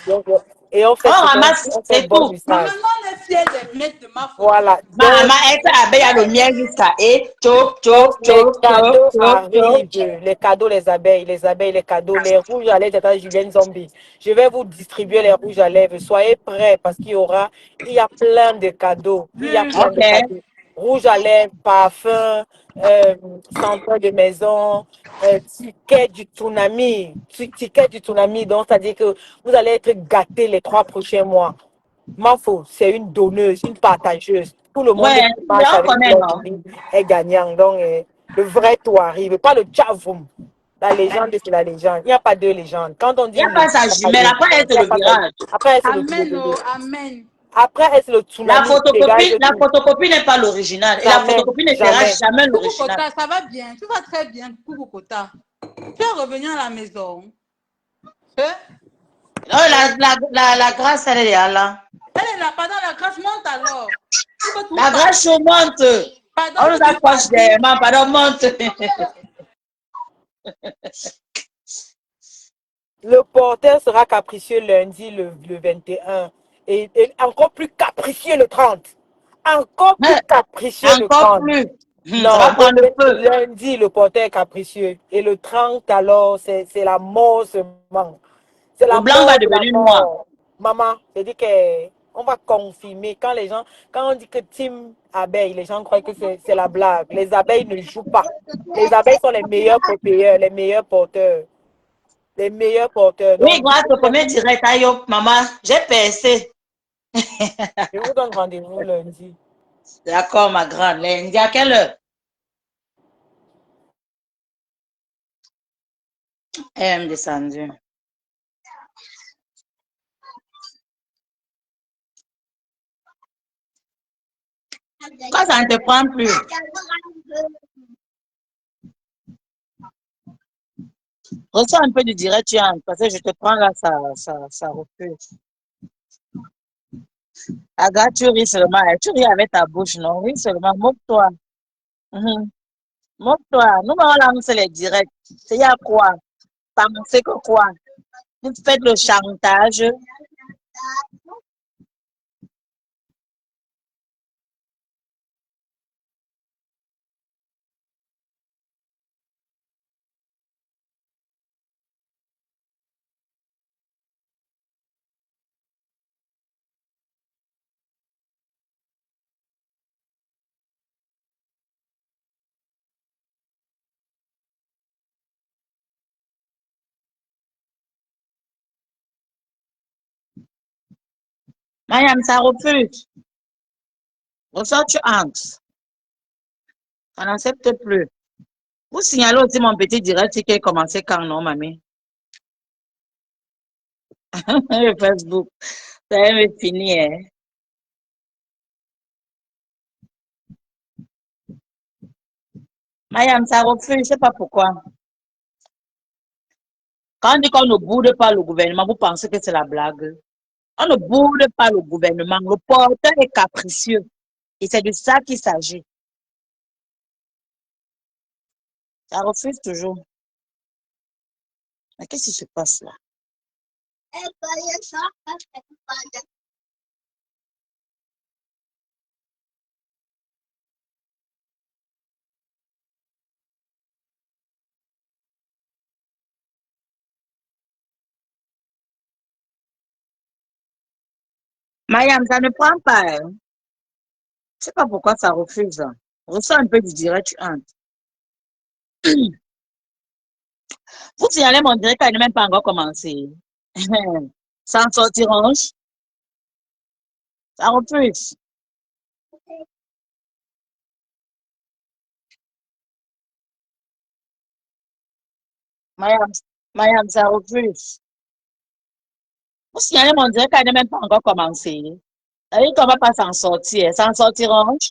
et on On fait ramasse, on fait c'est bon tout. Mais usage. maintenant, on est fiers des miettes de ma faute. Voilà. Maman, est abeille à le miel jusqu'à et chop, Donc, chop, les chop, chop, cadeaux chop, chop. arrivent. Les cadeaux, les abeilles, les cadeaux, les rouges à lèvres, tata Julienne Zombie. Je vais vous distribuer les rouges à lèvres. Soyez prêts parce il y a plein de cadeaux. Il y a plein de Ok. cadeaux. Rouge à lèvres, parfum, senteur de maison, ticket du tsunami. Ticket du tsunami. Donc, c'est-à-dire que vous allez être gâtés les 3 prochains mois. Mafo, c'est une donneuse, une partageuse. Tout le monde Ouais, qui marche on avec connaît, non? l'homme est gagnant. Donc, le vrai tout arrive, pas le tchavoum. La légende, c'est la légende. Il n'y a pas deux légendes. Quand on Il dit n'y a une pas légende, sa il n'y a pas jumelle. deux Après, légendes. c'est le virage. Après, c'est Amen, oh, amen. après, c'est le tsunami qui dégage La tout. photocopie n'est pas l'original. Et la Jamais, photocopie ne sera jamais. jamais Coucou l'original. Kota, ça va bien. Tu vas très bien. Coucou Kota. Tu es revenu à la maison. Hein? Oh, la grâce, elle est là. Elle est là, pardon, la grâce monte alors. Tu peux tout La pas. grâce monte. Pardon, On il nous faut tout accroche partir. derrière, pardon, monte. Le porteur sera capricieux lundi, le 21. Et encore plus capricieux le 30. Encore plus capricieux le Encore 30. plus. Ça Non, va prendre le feu. lundi, le porteur est capricieux. Et le 30, alors, c'est la mort seulement. C'est Le la blanc va mort de la devenir noir. mort. Maman, c'est dit qu'on va confirmer. Quand on dit que Team Abeille, les gens croient que c'est la blague. Les abeilles ne jouent pas. Les abeilles sont les meilleurs porteurs, les meilleurs porteurs. Les meilleurs porteurs. Oui, Donc, grâce au premier direct, aïe, maman, j'ai percé. je vous donne rendez-vous lundi. D'accord, ma grande. Lundi, à quelle heure? Elle est descendue. Quand ça ne te prend plus, reçois un peu du direct, tu entres, parce que je te prends là, ça refuse. Aga, tu ris seulement, hein. Tu ris avec ta bouche, non? Ris seulement, moque-toi. Mhm. Moque-toi. Nous, on lance les directs. C'est y a quoi? Penser que quoi? Vous faites le chantage. Mayam, ça refuse. Reçois, tu entres. On n'accepte plus. Vous signalez aussi mon petit direct qui a commencé quand, non, mamie? Le Facebook. Ça va me finir, hein. Mayam, ça refuse, je sais pas pourquoi. Quand on dit qu'on ne boude pas le gouvernement, vous pensez que c'est la blague? On ne boude pas le gouvernement. Le porteur est capricieux. Et c'est de ça qu'il s'agit. Ça refuse toujours. Mais qu'est-ce qui se passe là? Mayam, ça ne prend pas, hein. Je sais pas pourquoi ça refuse, hein. Reçois un peu du direct, tu entres. Vous signalez mon direct, elle n'est même pas encore commencé. Sans sortir orange, ça refuse. Mayam, Mayam, ça refuse. Vous signalez mon direct, elle n'est même pas encore commencé. Ça veut dire qu'on va pas s'en sortir. S'en sortir orange.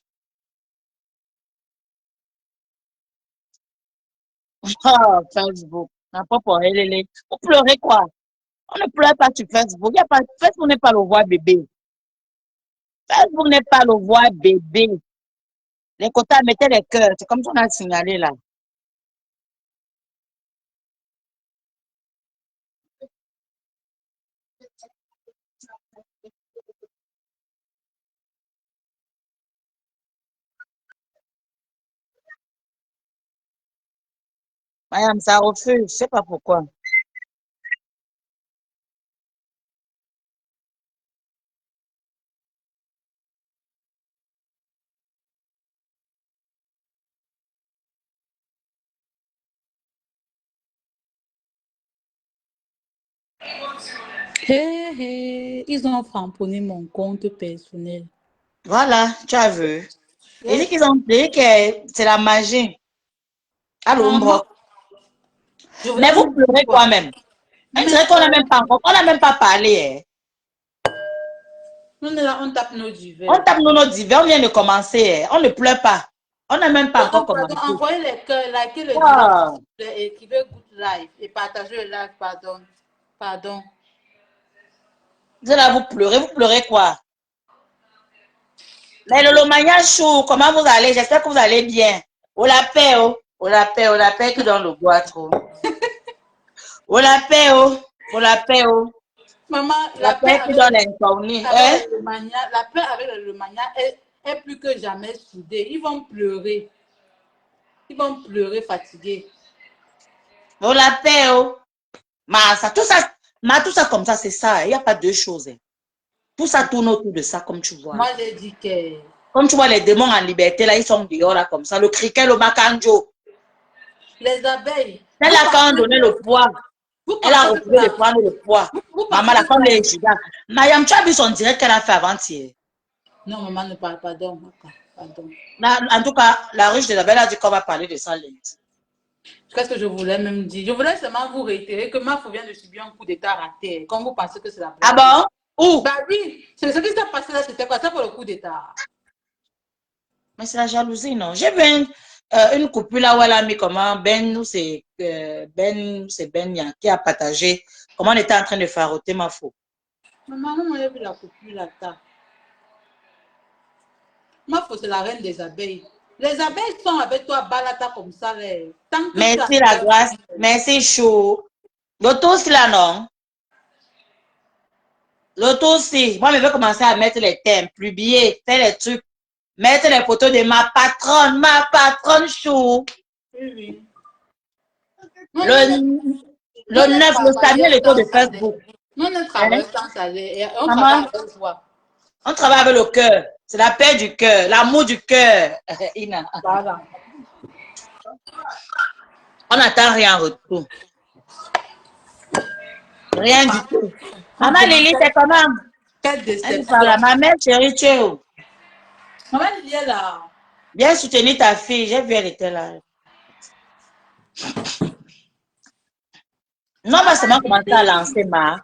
Oh, Facebook. Vous pleurez quoi? On ne pleure pas sur Facebook. Facebook n'est pas le voir bébé. Facebook n'est pas le voir bébé. Les quotas mettaient les cœurs. C'est comme ça qu'on a signalé là. Madame, ça refuse. Je sais pas pourquoi. Ils ont framponné mon compte personnel. Voilà, tu as vu. Ils disent qu'ils ont dit que c'est la magie. À l'ombre. Mais vous pleurez quoi même? On dirait qu'on n'a même pas encore, on n'a même pas parlé. On est là, on tape nos divers. On tape nos divers, on vient de commencer. On ne pleure pas. On n'a même pas encore commencé. Envoyez les cœurs, likez le direct et écrivez good live et partagez le live, pardon. Pardon. Vous êtes là, vous pleurez quoi? Mais le Lomania Chou, comment vous allez? J'espère que vous allez bien. On la paix, oh. On la paix que dans le bois trop. On la paix, oh. On la paix, oh. Maman, la paix qui donne l'insomnie. La paix avec le Lomania est plus que jamais soudée. Ils vont pleurer. Ils vont pleurer fatigués. On la paix, oh. Tout ça comme ça, c'est ça. Il n'y a pas deux choses. Tout ça tourne autour de ça, comme tu vois. Moi, j'ai dit que... Comme tu vois, les démons en liberté, là, ils sont dehors, là, comme ça. Le criquet, le macanjo. Les abeilles. Elle a quand même donné le poids. Elle a retrouvé le poids. Maman, la femme est juda. Mayam, tu as vu son direct qu'elle a fait avant-hier? Non, maman ne parle pas d'homme. Pardon. En tout cas, la ruche des abeilles a dit qu'on va parler de ça lundi. Qu'est-ce que je voulais même dire? Je voulais seulement vous réitérer que Mafo vient de subir un coup d'état raté. Comme vous pensez que c'est la blague. Ah bon? Où? Bah oui, c'est ce qui s'est passé là, c'était quoi? Ça pour le coup d'état. Mais c'est la jalousie, non? J'ai vu une coupure là où elle a mis comment c'est Ben qui a partagé comment on était en train de faroter Mafo. Maman, on a vu la coupure là. Mafo, c'est la reine des abeilles. Les abeilles sont avec toi, balata comme ça. Merci la grâce, merci chaud. L'auto aussi là, non? L'auto aussi. Moi, je vais commencer à mettre les thèmes, publier, faire les trucs, mettre les photos de ma patronne chou. Oui. Le 9, le Samuel est de Facebook. Nous ne travaillons sans salaire. On travaille avec toi. On travaille avec le cœur. C'est la paix du cœur, l'amour du cœur. Ina. Voilà. On n'attend rien en retour. Rien du tout. Maman Lily, c'est comment? Quelle déception. Ma mère chérie, tu es où? Maman Lily est là. Viens soutenir ta fille. J'ai vu, elle était là. Non, on va seulement commencer à lancer, ma.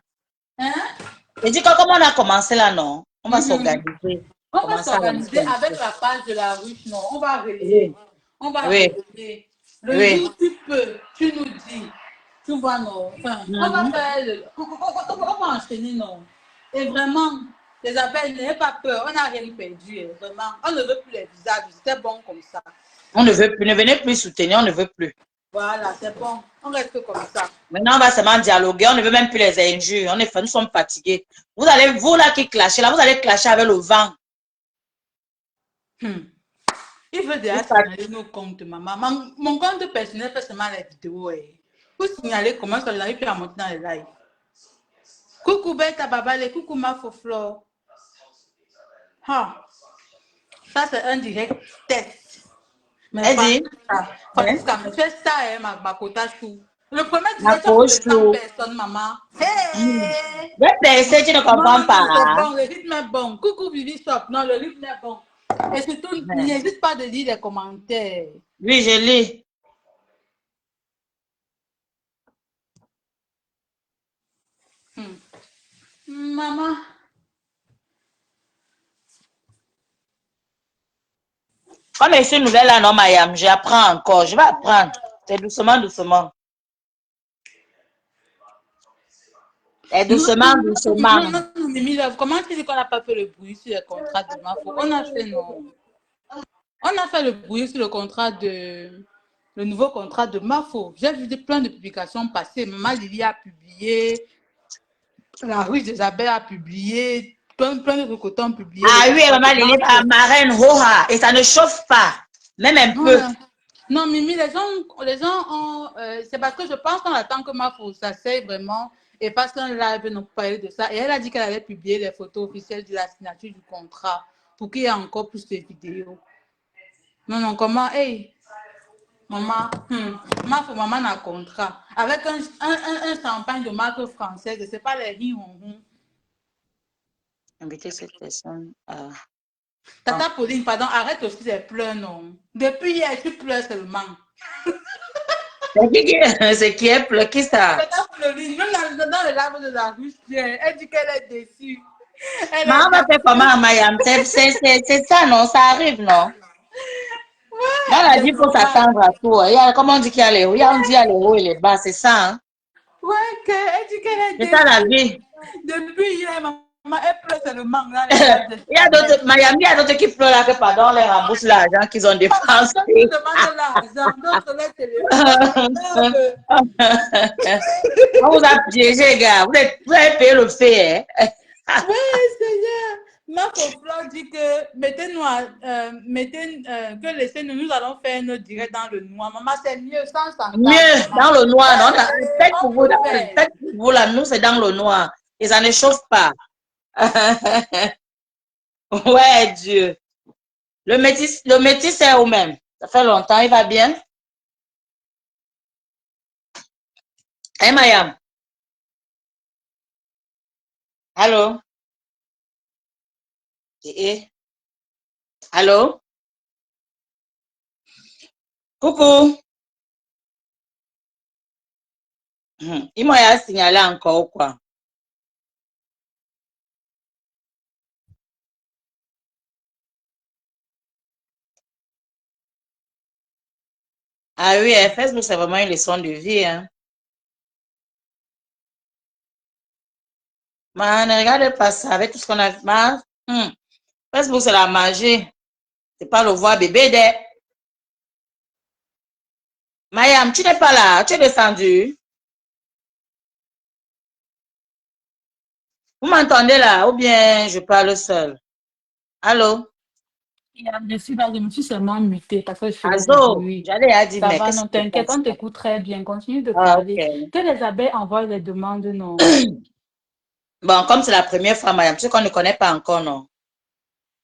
Hein? Je dis que comme on a commencé là, non? On va s'organiser. On va s'organiser avec la page de la ruche, non? On va relayer. On va relayer. Le jour tu peux, tu nous dis. Tu vois, non? Enfin, on va faire on va enchaîner, non? Et vraiment, les abeilles, n'ayez pas peur. On n'a rien perdu, vraiment. On ne veut plus les visages. C'était bon comme ça. On ne veut plus. Ne venez plus soutenir, on ne veut plus. Voilà, c'est bon. On reste comme ça. Maintenant, on va seulement dialoguer. On ne veut même plus les injures. Nous sommes fatigués. Vous là qui clashez, là, vous allez clasher avec le vent. Il veut déjà signaler nos comptes, maman. Mon compte personnel fait seulement les vidéos. Vous signaler comment ça n'arrive plus à monter dans les lives. Coucou Beta Babale, coucou ma Foflo. Ça c'est un direct test. Mais Francisca, me fais ça, ma quota chou. Le premier direct, c'est 100 personnes, maman. Hey! Tu ne comprends pas. C'est bon, le rythme est bon. Coucou Vivi Shop. Non, le rythme est bon. Et surtout, n'hésite pas de lire les commentaires. Oui, je lis. Maman. Comme je suis nouvelle là, non, Mayam, j'apprends encore. Je vais apprendre. C'est doucement, doucement. Et Non, doucement, non, non, doucement. non, non, Mimi, là, comment tu dis qu'on n'a pas fait le bruit sur le contrat de Mafo? On a fait, non. On a fait le bruit sur le contrat de... Le nouveau contrat de Mafo. J'ai vu plein de publications passer. Maman Lily a publié, la rue des abeilles a publié, plein de côtés ont publié le Ah oui, contrat de maman, Lily, Mafo. marraine, hoha, et ça ne chauffe pas, même un peu. Voilà. Non, Mimi, les gens ont. C'est parce que je pense qu'on attend que Mafo s'asseye vraiment et fasse un live nous parler de ça. Et elle a dit qu'elle allait publier les photos officielles de la signature du contrat pour qu'il y ait encore plus de vidéos. Non, non, comment? Hey, maman, Mafo, maman a un contrat avec un champagne de marque française. C'est pas les ri-hon-hon. Inviter cette personne à... Tata Pauline, pardon, arrête aussi les pleurs, non. Depuis hier, tu pleures seulement. C'est qui est plein, qui ça? Tata Pauline, même dans le lave de la rue, elle dit qu'elle est déçue. Elle est Maman va faire déçue. comment, Mayam? C'est ça, non? Ça arrive, non? Dans la C'est vie, il faut normal. s'attendre à tout. Il y a, comment on dit qu'il y a les hauts? On dit qu'il y a les hauts et les bas, c'est ça, hein? Ouais, elle dit qu'elle est C'est ça la déçue. vie. Depuis hier, maman, elle pleure seulement dans les lives de Il y a Isabelle. d'autres, Miami, il y a d'autres qui pleurent là que pardon, les remboursent l'argent qu'ils ont dépensé. D'autres qui demandent l'argent, d'autres les téléphones, d'autres. On vous a piégé, gars. Vous avez payé le fait, hein? Oui, Seigneur. Ma Flore dit que que laissez-nous, nous allons faire notre direct dans le noir. Maman, c'est mieux, sans s'entendre. Mieux, dans le noir. Non? Faites On pour vous, peut faire. faites pour vous, là. Nous, c'est dans le noir. Et ça ne chauffe pas. Ouais, Dieu. Le métis, c'est où même? Ça fait longtemps, il va bien? Hein, Mayam? Allô? Eh, allô? Coucou. Il m'a signalé encore, quoi. Ah oui, Facebook, c'est vraiment une leçon de vie, hein. Mais ne regardez pas ça avec tout ce qu'on a. Facebook, c'est la magie. C'est pas le voir bébé de. Mayam, tu n'es pas là. Tu es descendu. Vous m'entendez là? Ou bien je parle seul? Allô? Je me suis seulement mutée parce que je faisais du Azo, bruit. j'allais à dire, Ça mais va, qu'est-ce non, qui se t'inquiète, passe on là? t'écoute très bien. Continue de Ah, parler. ok. Que les abeilles envoient les demandes, non. Bon, comme c'est la première fois, Mayam, tu sais qu'on ne connaît pas encore, non?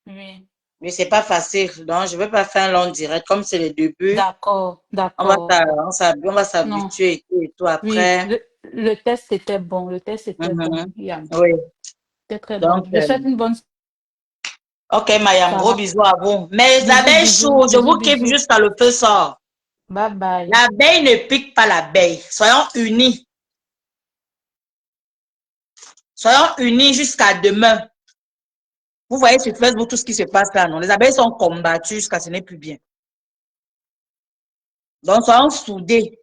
Oui. Mais c'est pas facile. Donc, je ne vais pas faire un long direct. Comme c'est le début, D'accord, on va d'accord. on va Non, s'habituer et tout oui, après. le test était bon. Le test était bon. Mhm. Yeah. Oui. C'était très bon. Donc, Je souhaite une bonne ok, Mayam, gros soirée. bisous à vous. Mais les Bisous, abeilles bisous, chaudes, je bisous, vous kiffe bisous. jusqu'à le feu sort. Bye bye. L'abeille ne pique pas l'abeille. Soyons unis. Soyons unis jusqu'à demain. Vous voyez sur Facebook tout ce qui se passe là, non? Les abeilles sont combattues jusqu'à ce n'est plus bien. Donc, soyons soudés.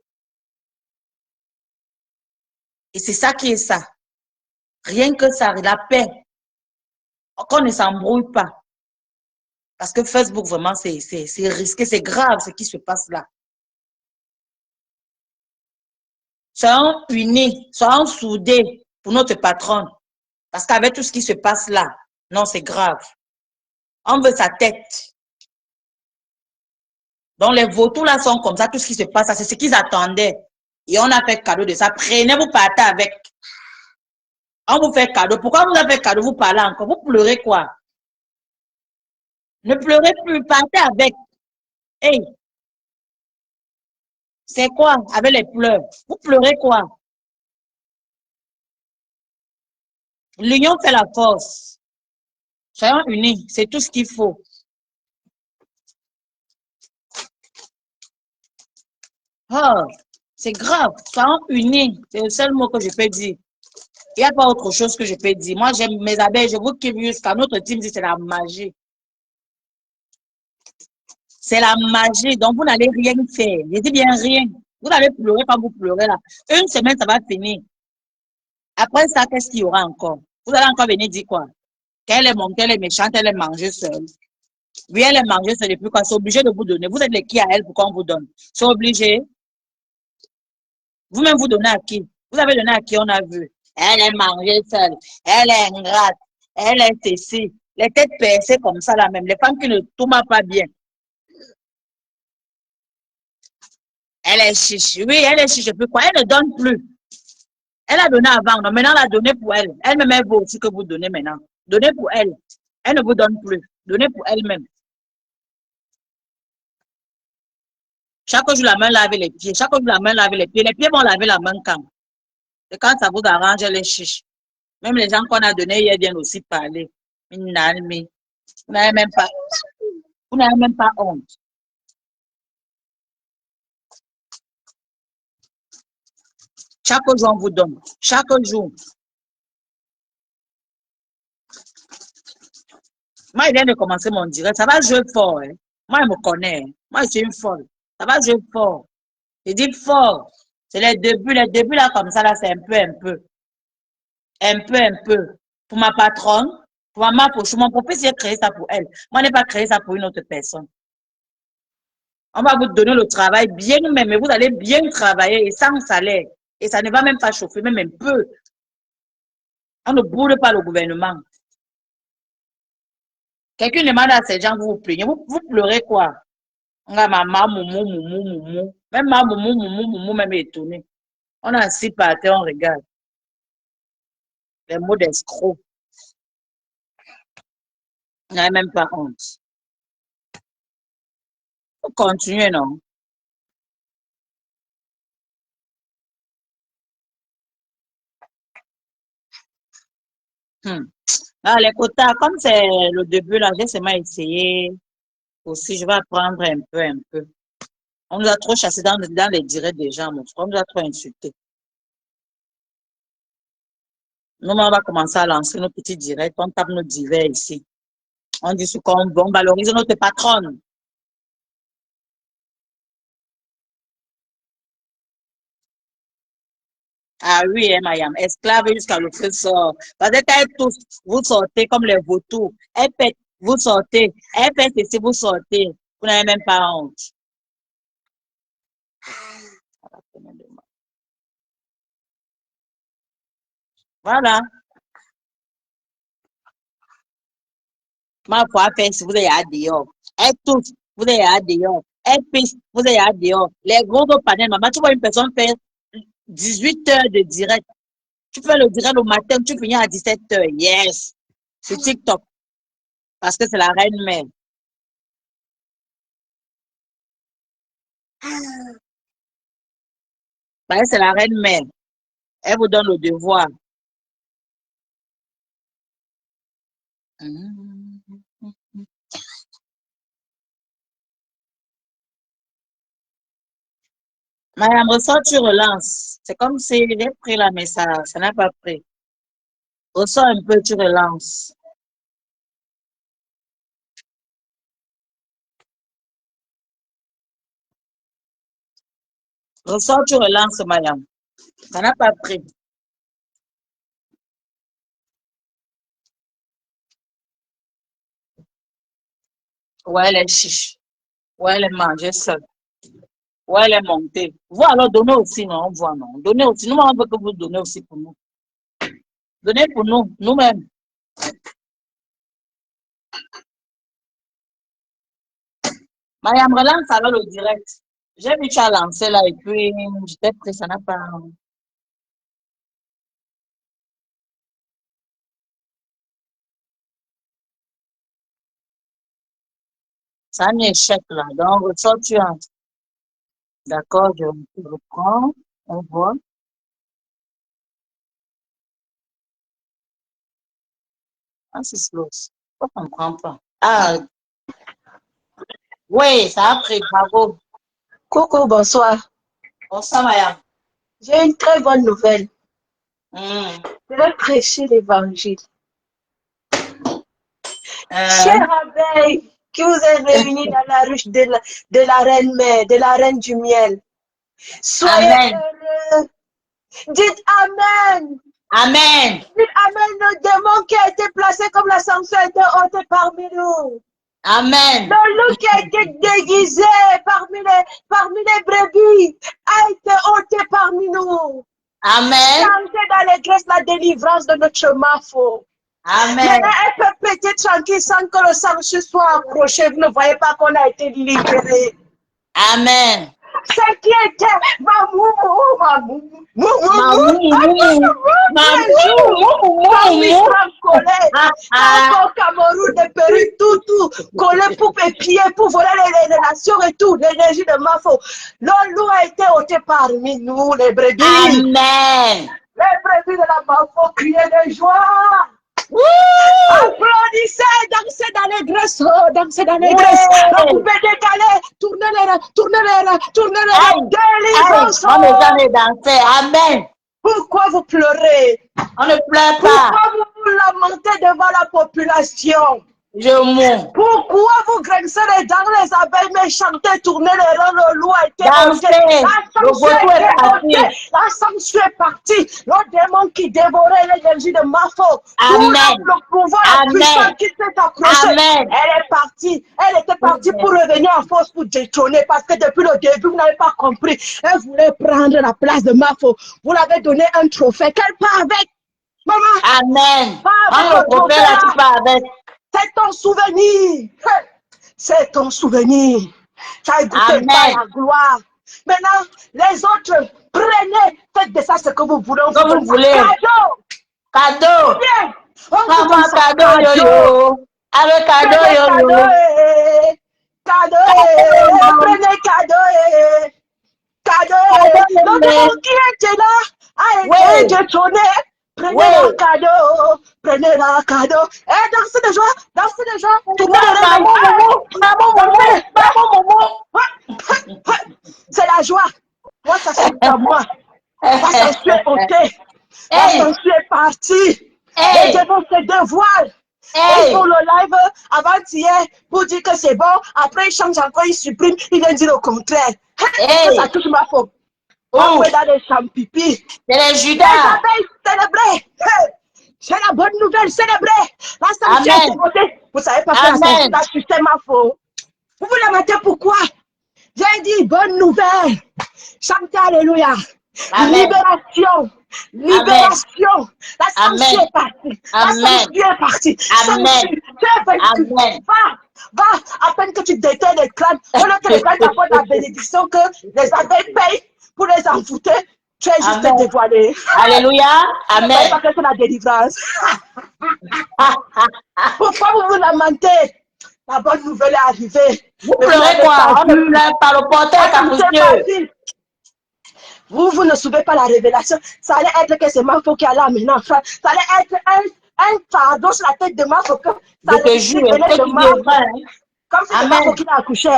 Et c'est ça qui est ça. Rien que ça, la paix. Qu'on ne s'embrouille pas. Parce que Facebook, vraiment, c'est risqué, c'est grave ce qui se passe là. Soyons unis, soyons soudés pour notre patronne. Parce qu'avec tout ce qui se passe là, non, c'est grave. On veut sa tête. Donc, les vautours là sont comme ça, tout ce qui se passe là, c'est ce qu'ils attendaient. Et on a fait cadeau de ça. Prenez, vous partez avec. On vous fait cadeau. Pourquoi vous avez fait cadeau? Vous parlez encore. Vous pleurez quoi? Ne pleurez plus, partez avec. Hey, c'est quoi avec les pleurs? Vous pleurez quoi? L'union fait la force. Soyons unis, c'est tout ce qu'il faut. Oh, c'est grave. Soyons unis, c'est le seul mot que je peux dire. Il n'y a pas autre chose que je peux dire. Moi, j'aime mes abeilles, je vous kiffe jusqu'à notre team dit c'est la magie. C'est la magie, donc vous n'allez rien faire. Je dis bien rien. Vous allez pleurer quand vous pleurez là. Une semaine, ça va finir. Après ça, qu'est-ce qu'il y aura encore? Vous allez encore venir dire quoi? Qu'elle est montée, elle est méchante, elle est mangée seule. Oui, elle est mangée seule et puis quoi? C'est obligé de vous donner. Vous êtes les qui à elle pour qu'on vous donne? C'est obligé. Vous-même vous donnez à qui? Vous avez donné à qui on a vu? Elle est mangée seule. Elle est ingrate. Elle est ceci. Les têtes percées comme ça là même. Les femmes qui ne tournent pas bien. Elle est chiche. Oui, elle est chiche. Et puis quoi? Elle ne donne plus. Elle a donné avant. Non, maintenant, elle a donné pour elle. Elle-même, elle veut aussi que vous donnez maintenant. Donnez pour elle. Elle ne vous donne plus. Donnez pour elle-même. Chaque jour, la main lave les pieds. Chaque jour, la main lave les pieds. Les pieds vont laver la main quand? Et quand ça vous arrange, elle est chiche. Même les gens qu'on a donnés hier viennent aussi parler. Vous n'avez même pas, vous n'avez même pas honte. Chaque jour, on vous donne. Chaque jour. Moi, il vient de commencer mon direct. Ça va jouer fort. Hein. Moi, il me connaît. Hein. Moi, je suis une folle. Ça va jouer fort. Je dis fort. C'est les débuts. Les débuts, là, comme ça, là, c'est un peu, un peu. Un peu, un peu. Pour ma patronne, pour maman, pour mon propre, j'ai créé ça pour elle. Moi, je n'ai pas créé ça pour une autre personne. On va vous donner le travail bien même, mais vous allez bien travailler et sans salaire. Et ça ne va même pas chauffer, même un peu. On ne boule pas le gouvernement. Quelqu'un demande à ces gens, vous vous plaignez. Vous pleurez quoi? On a maman, moumou, moumou, moumou. Même maman, moumou, moumou, moumou, même étonné. On a assis par terre, on regarde. Les mots d'escroc. On n'a même pas honte. Faut continuer, non? Ah, les quotas, comme c'est le début, là, j'ai seulement essayé aussi. Je vais apprendre un peu, un peu. On nous a trop chassé dans les directs des gens, mon frère. On nous a trop insultés. Nous, on va commencer à lancer nos petits directs. On tape nos divers ici. On dit ce qu'on veut. On valorise notre patronne. Ah oui, hein, Mayam. Esclave jusqu'à le feu sort. Parce que quand tous, vous sortez comme les vautours. Elle pète, vous sortez. Elle pète ici, vous sortez. Vous n'avez même pas honte. Voilà. Ma foi, fait, si vous êtes à dehors. Elle tousse, vous êtes à dehors. Elle pisse, vous êtes à dehors. Les gros panels, maman, tu vois une personne faire 18 heures de direct. Tu fais le direct le matin, tu finis à 17 heures. Yes. Sur TikTok. Parce que c'est la reine mère. Parce que c'est la reine mère. Elle vous donne le devoir. Madame, ressort, tu relances. C'est comme si j'ai pris la message. Ça n'a pas pris. Ressort un peu, tu relances. Ressort, tu relances, madame. Ça n'a pas pris. Ouais, elle est chiche. Ouais, elle est mangée seule. Ouais, elle est montée. Vous, alors, donnez aussi, non? On voit, non? Donnez aussi. Nous, on veut que vous donnez aussi pour nous. Donnez pour nous, nous-mêmes. Mariam, relance alors le direct. J'ai vu que tu as lancé là et puis j'étais pris, ça n'a pas. Ça a un échec là. Donc, ressort, tu as. D'accord, je reprends. On voit. Ah, c'est slow. Pourquoi on ne comprend pas? Ah, oui, ça a pris, bravo. Coucou, bonsoir. Bonsoir, Mariam. J'ai une très bonne nouvelle. Hmm. Je vais prêcher l'évangile. Euh, Chère abeille qui vous est réunie dans la ruche de la reine mère, de la reine du miel. Soyez Amen. heureux. Dites Amen. Amen. Dites Amen, le démon qui a été placé comme la sanction a été ôté parmi nous. Amen. Le loup qui a été déguisé parmi les brebis a été ôté parmi nous. Amen. Chantez dans l'église la délivrance de notre chemin faux. Amen. Maintenant, elle peut péter tranquille sans que le sang soit accroché. Vous ne voyez pas qu'on a été libéré. Amen. Ce qui était mamou, collé. Au Cameroun, des perruques, tout, collé pour pieds, pour voler les nations et tout, l'énergie de Mafo. L'eau a été ôté parmi nous, les brebis. Amen. Les brebis de la Mafo criaient de joie. Applaudissez, dansez dans les graisses, dansez dans les graisses. Vous pouvez décaler, tournez les reins, délivrance. On est jamais dansé. Amen. Pourquoi vous pleurez? On ne pleure pas. Pourquoi vous vous lamentez devant la population? Je mourre. Pourquoi vous grincez les dents, les abeilles, mais chantez, tournez les reins, le loup a été Dansez. Le vautour est parti. La sanction est partie. Le démon qui dévorait l'énergie de Mafo. Amen. Le pouvoir, la puissance qui s'est accrochée. Amen. Elle est partie. Elle était partie pour revenir en force pour détrôner parce que depuis le début, vous n'avez pas compris. Elle voulait prendre la place de Mafo. Vous l'avez donné un trophée. Qu'elle part avec. Maman. Amen. Pas Le trophée là, tu pars avec. C'est ton souvenir. C'est ton souvenir. Tu as goûté pas la gloire. Maintenant, les autres, prenez, faites de ça ce que vous voulez. Comme vous voulez. Cadeau. Cadeau. Bien. Prends-moi cadeau, yo-yo. Avec cadeau, yo-yo. Cadeau. Prenez cadeau. Cadeau. Le démon qui était là a été détourné. Prenez la cadeau, prenez la cadeau. Et dansez de joie, tournez les mains. C'est la joie. Moi, ça c'est à moi. La sanction est ôtée. La sanction est partie. Les démons se dévoilent. Ils font le live avant-hier pour dire que c'est bon. Après, ils changent encore, ils suppriment. Ils viennent dire le contraire. Ça touche ma faute. On est dans les champipi. C'est les Judas. Les abeilles, célébrez. C'est la bonne nouvelle, célébrez. La sanction est votée. Vous savez pas que la sanction a sucé ma faute. Vous vous lamentez pourquoi? J'ai dit bonne nouvelle. Chantez alléluia. Libération. Libération. La sanction est partie. La sanction est partie. Amen. Tu es vaincu. Va, à peine que tu déterres les crânes, au lieu que les crânes t'apportent la bénédiction que les abeilles payent pour les envoûter, tu es juste dévoilé. Alléluia. Amen. Pas que c'est la délivrance. Pourquoi vous vous lamentez? La bonne nouvelle est arrivée. Vous pleurez quoi? On ne pleure pas, le porteur capucieux. Vous ne suivez pas la révélation. Ça allait être que c'est Mafo qui allait amener en France. Ça allait être un fardeau sur la tête de Mafo. Je te jure, c'est qui devrait. Comme si c'est Mafo qui l'a accouché.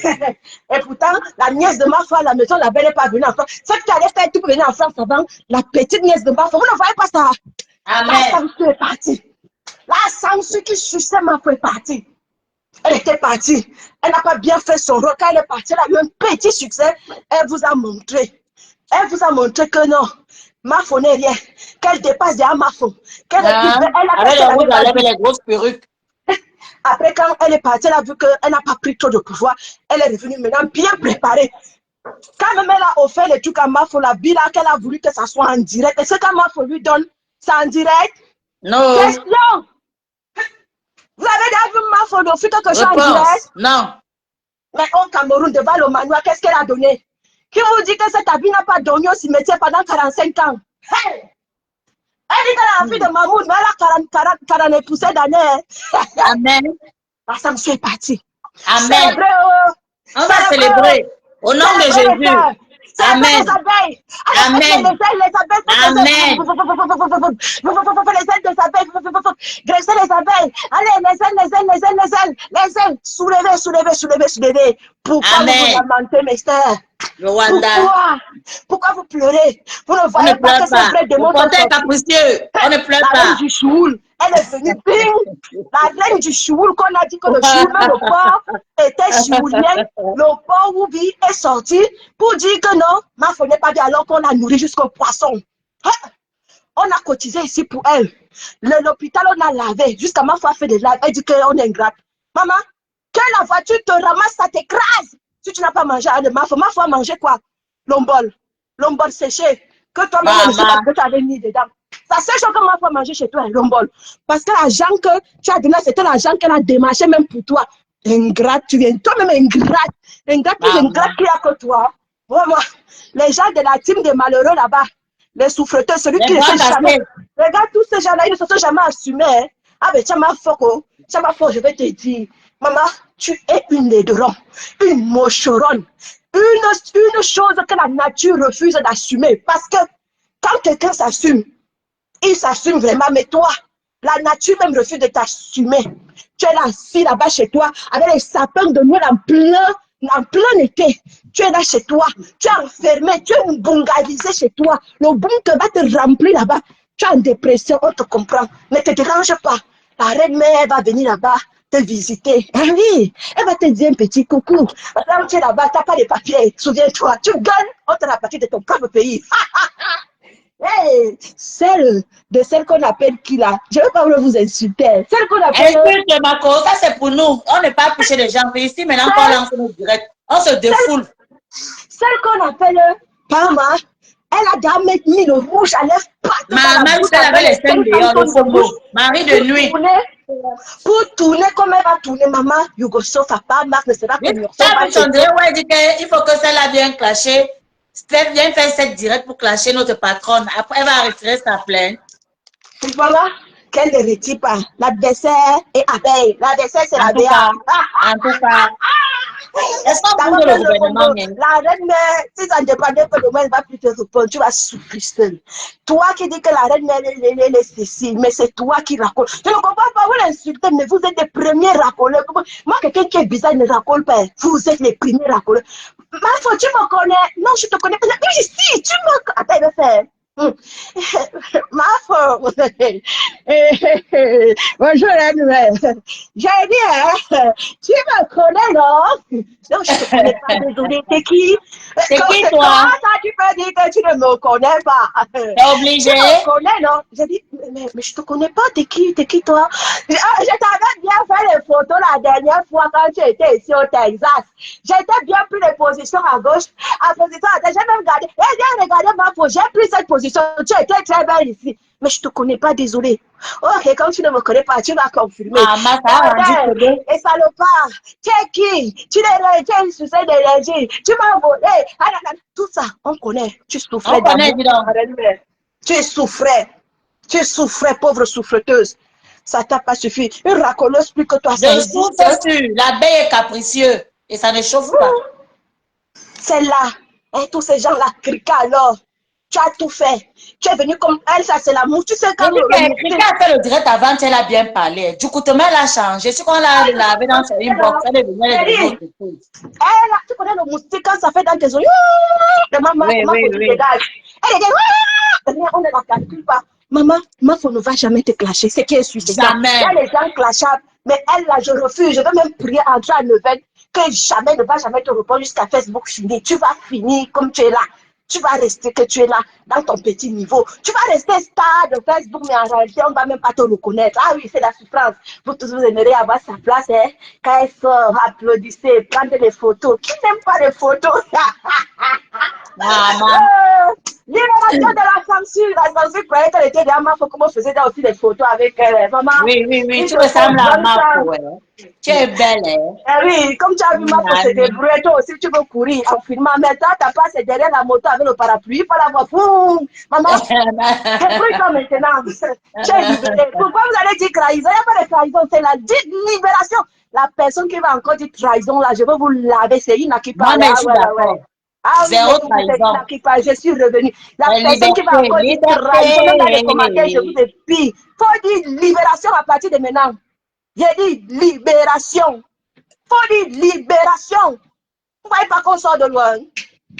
Et pourtant, la nièce de Mafo à la maison, la belle n'est pas venue en France. Celle qui allait faire tout pour venir en France avant, la petite nièce de Mafo, vous ne voyez pas ça. Amen. La sanction est partie. La sanction qui suçait Mafo est partie. Elle était partie. Elle n'a pas bien fait son rôle. Quand elle est partie, elle a eu un petit succès. Elle vous a montré. Elle vous a montré que non, Mafo n'est rien. Qu'elle dépasse déjà Mafo. Qu'elle est avec les grosses perruques. Après, quand elle est partie, elle a vu qu'elle n'a pas pris trop de pouvoir. Elle est revenue maintenant bien préparée. Quand même elle a offert les trucs à Mafo, la bille qu'elle a voulu que ça soit en direct. Et ce que Mafo lui donne, c'est en direct? Non. Question. Vous avez déjà vu Mafo d'offrir quelque chose en direct? Non. Mais au Cameroun, devant le manoir, qu'est-ce qu'elle a donné? Qui vous dit que cette habit n'a pas dormi au cimetière pendant 45 ans? Hey! Elle dit qu'elle a la fille de Mahmoud, mais elle a 40 poussées d'années. Amen. La sanction est partie. Amen. Célébrez, on va célébrer. Au nom de Jésus. Amen. Les abeilles. Amen. Les abeilles. Amen. Les ailes des abeilles. Graissez les abeilles. Allez, les ailes. Soulevez. Pourquoi vous vous lamentez, mes sœurs? Pourquoi vous pleurez? Vous ne voyez pas que c'est vrai de mon capricieux. On ne pleure pas. La reine du Choul, elle est venue ping. La reine du Choul, qu'on a dit que le Choul, le porc était choulien. Le porc Woubi est sorti pour dire que non, Mafo n'est pas bien alors qu'on a nourri jusqu'au poisson. On a cotisé ici pour elle. L'hôpital, on a lavé. Jusqu'à ma foi, fait des laves. Elle dit qu'on est ingrate. Maman, que la voiture te ramasse, ça t'écrase. Si tu n'as pas mangé à ma foi, manger quoi? Lombol séché. Que toi-même, je sais pas que tu avais mis dedans. Ça seule chose que ma foi manger chez toi, lombol. Parce que l'argent que tu as donné, c'était l'argent qu'elle a démarché même pour toi. Ingrate, tu viens toi-même ingrate. Ingrate plus ingrate qu'il y a que toi. Vraiment. Les gens de la team des malheureux là-bas, les souffreteurs, celui qui ne sait jamais. Regarde tous ces gens-là, ils ne se sont jamais assumés. Hein. Ah ben, tiens ma faux, je vais te dire. Maman, tu es une laidron, une mocheronne, une chose que la nature refuse d'assumer. Parce que quand quelqu'un s'assume, il s'assume vraiment, mais toi, la nature même refuse de t'assumer. Tu es là assis là-bas chez toi, avec les sapins de Noël en plein été. Tu es là chez toi, tu es enfermé, tu es bungalisé chez toi. Le bunker va te remplir là-bas. Tu es en dépression, on te comprend. Ne te dérange pas. La reine-mère va venir là-bas te visiter. Ah oui, elle va te dire un petit coucou. Quand tu es là-bas, tu n'as pas de papiers. Souviens-toi, tu gagnes, on te rapatie de ton propre pays. Hey, celle qu'on appelle qui là? Je ne veux pas vous insulter. Celle qu'on appelle. Insulte, Marco, ça c'est pour nous. On n'est pas couché les gens. Mais ici, maintenant, on lance nos directs. On se défoule. Celle qu'on appelle Pama, elle a déjà mis le rouge à lèvres partout. Maman, elle avait les seins dehors, le faux Marie de nuit. Pour tourner comme elle va tourner, maman, Yougoso, papa, Marc ne sera pas mieux. Ouais, dit qu'il faut que celle-là vienne clasher. Steph vient faire cette direct pour clasher notre patronne. Après, elle va retirer sa plainte. Voilà, qu'elle ne retire pas. L'adversaire est abeille. L'adversaire, c'est la BA. En tout cas. Est-ce qu'on peut le gouvernement? La reine-mère, si ça ne dépendait pas de moi, elle ne va plus te répondre. Tu vas souffrir seul. Toi qui dis que la reine-mère, elle est ceci, mais c'est toi qui racole. Je ne comprends pas, vous l'insultez, mais vous êtes les premiers racoleurs. Moi, quelqu'un qui est bizarre ne racole pas. Vous êtes les premiers racoleurs. Ma foi, tu me connais. Non, je te connais pas. Oui, si, tu me connais. Attends, il va faire. Ma foi. Bonjour, Anne. J'ai dit, hein, tu me connais, non? Non, je ne te connais pas, désolé. T'es qui? C'est qui, toi? Comment ça, tu peux dire que tu ne me connais pas? T'es obligé? Tu me connais, non? J'ai dit, mais je te connais pas. T'es qui? T'es qui, toi? Je t'avais bien fait les photos la dernière fois quand tu étais ici au Texas. J'étais bien pris les positions à gauche, à position à droite. J'ai même regardé. J'ai regardé ma photo. J'ai pris cette position. Tu étais très belle ici. Mais je te connais pas, désolé. Ok, comme tu ne me connais pas, tu vas confirmer. Et salopard, tu es qui? Tu es une sucette d'énergie. Tu m'as volé. Tout ça, on connaît. Tu souffrais d'amour. Tu souffrais. Tu souffrais, pauvre souffreteuse. Ça t'a pas suffi. Une racoleuse plus que toi, ça existe. Je souffre sûr. L'abeille est capricieux. Et ça ne chauffe pas. C'est là. Et tous ces gens-là criquent alors. Tu as tout fait. Tu es venu comme elle, ça c'est l'amour. Tu sais quand Rika a fait le direct avant, elle a bien parlé. Du coup, elle a changé. Ce qu'on l'a lavé dans sa inbox, elle est venue. Tu connais le moustique quand ça fait dans tes oreilles. Maman, tu dégages. Elle est dit, on ne la calcule pas. Maman, ma femme ne va jamais te clasher. C'est qui est suicide. Jamais. Il y a les gens clashables. Mais elle, là, je refuse. Je vais même prier André à Neuvaine que jamais ne va jamais te répondre jusqu'à Facebook fini. Tu vas finir comme tu es là. Tu vas rester que tu es là, dans ton petit niveau. Tu vas rester star de Facebook, mais en réalité, on ne va même pas te reconnaître. Ah oui, c'est la souffrance. Vous tous, vous aimeriez avoir sa place, hein? Quand elle sort, applaudissez, prenez des photos. Qui n'aime pas les photos? Libération de la censure. La censure croyait qu'elle était derrière ma faut comment faisait aussi des photos avec elle. Maman. Oui, tu ressembles à ma femme. Tu es belle, hein? Eh oui, comme tu as vu ma femme se débrouiller, toi aussi tu veux courir en filmant. Mais toi, ta place est derrière la moto avec le parapluie, pas la voix. Maman, débrouille-toi maintenant. Tu es libérée. Pourquoi vous allez dire trahison? Il n'y a pas de trahison, c'est la libération. La personne qui va encore dire trahison, là, je vais vous laver, c'est une qui parle. Ah oui, je suis revenue. La personne qui va encore dire trahison, même dans les commentaires, je vous ai faut dire libération à partir de maintenant. J'ai dit libération. Faut dire libération. Vous voyez pas qu'on sort de loin.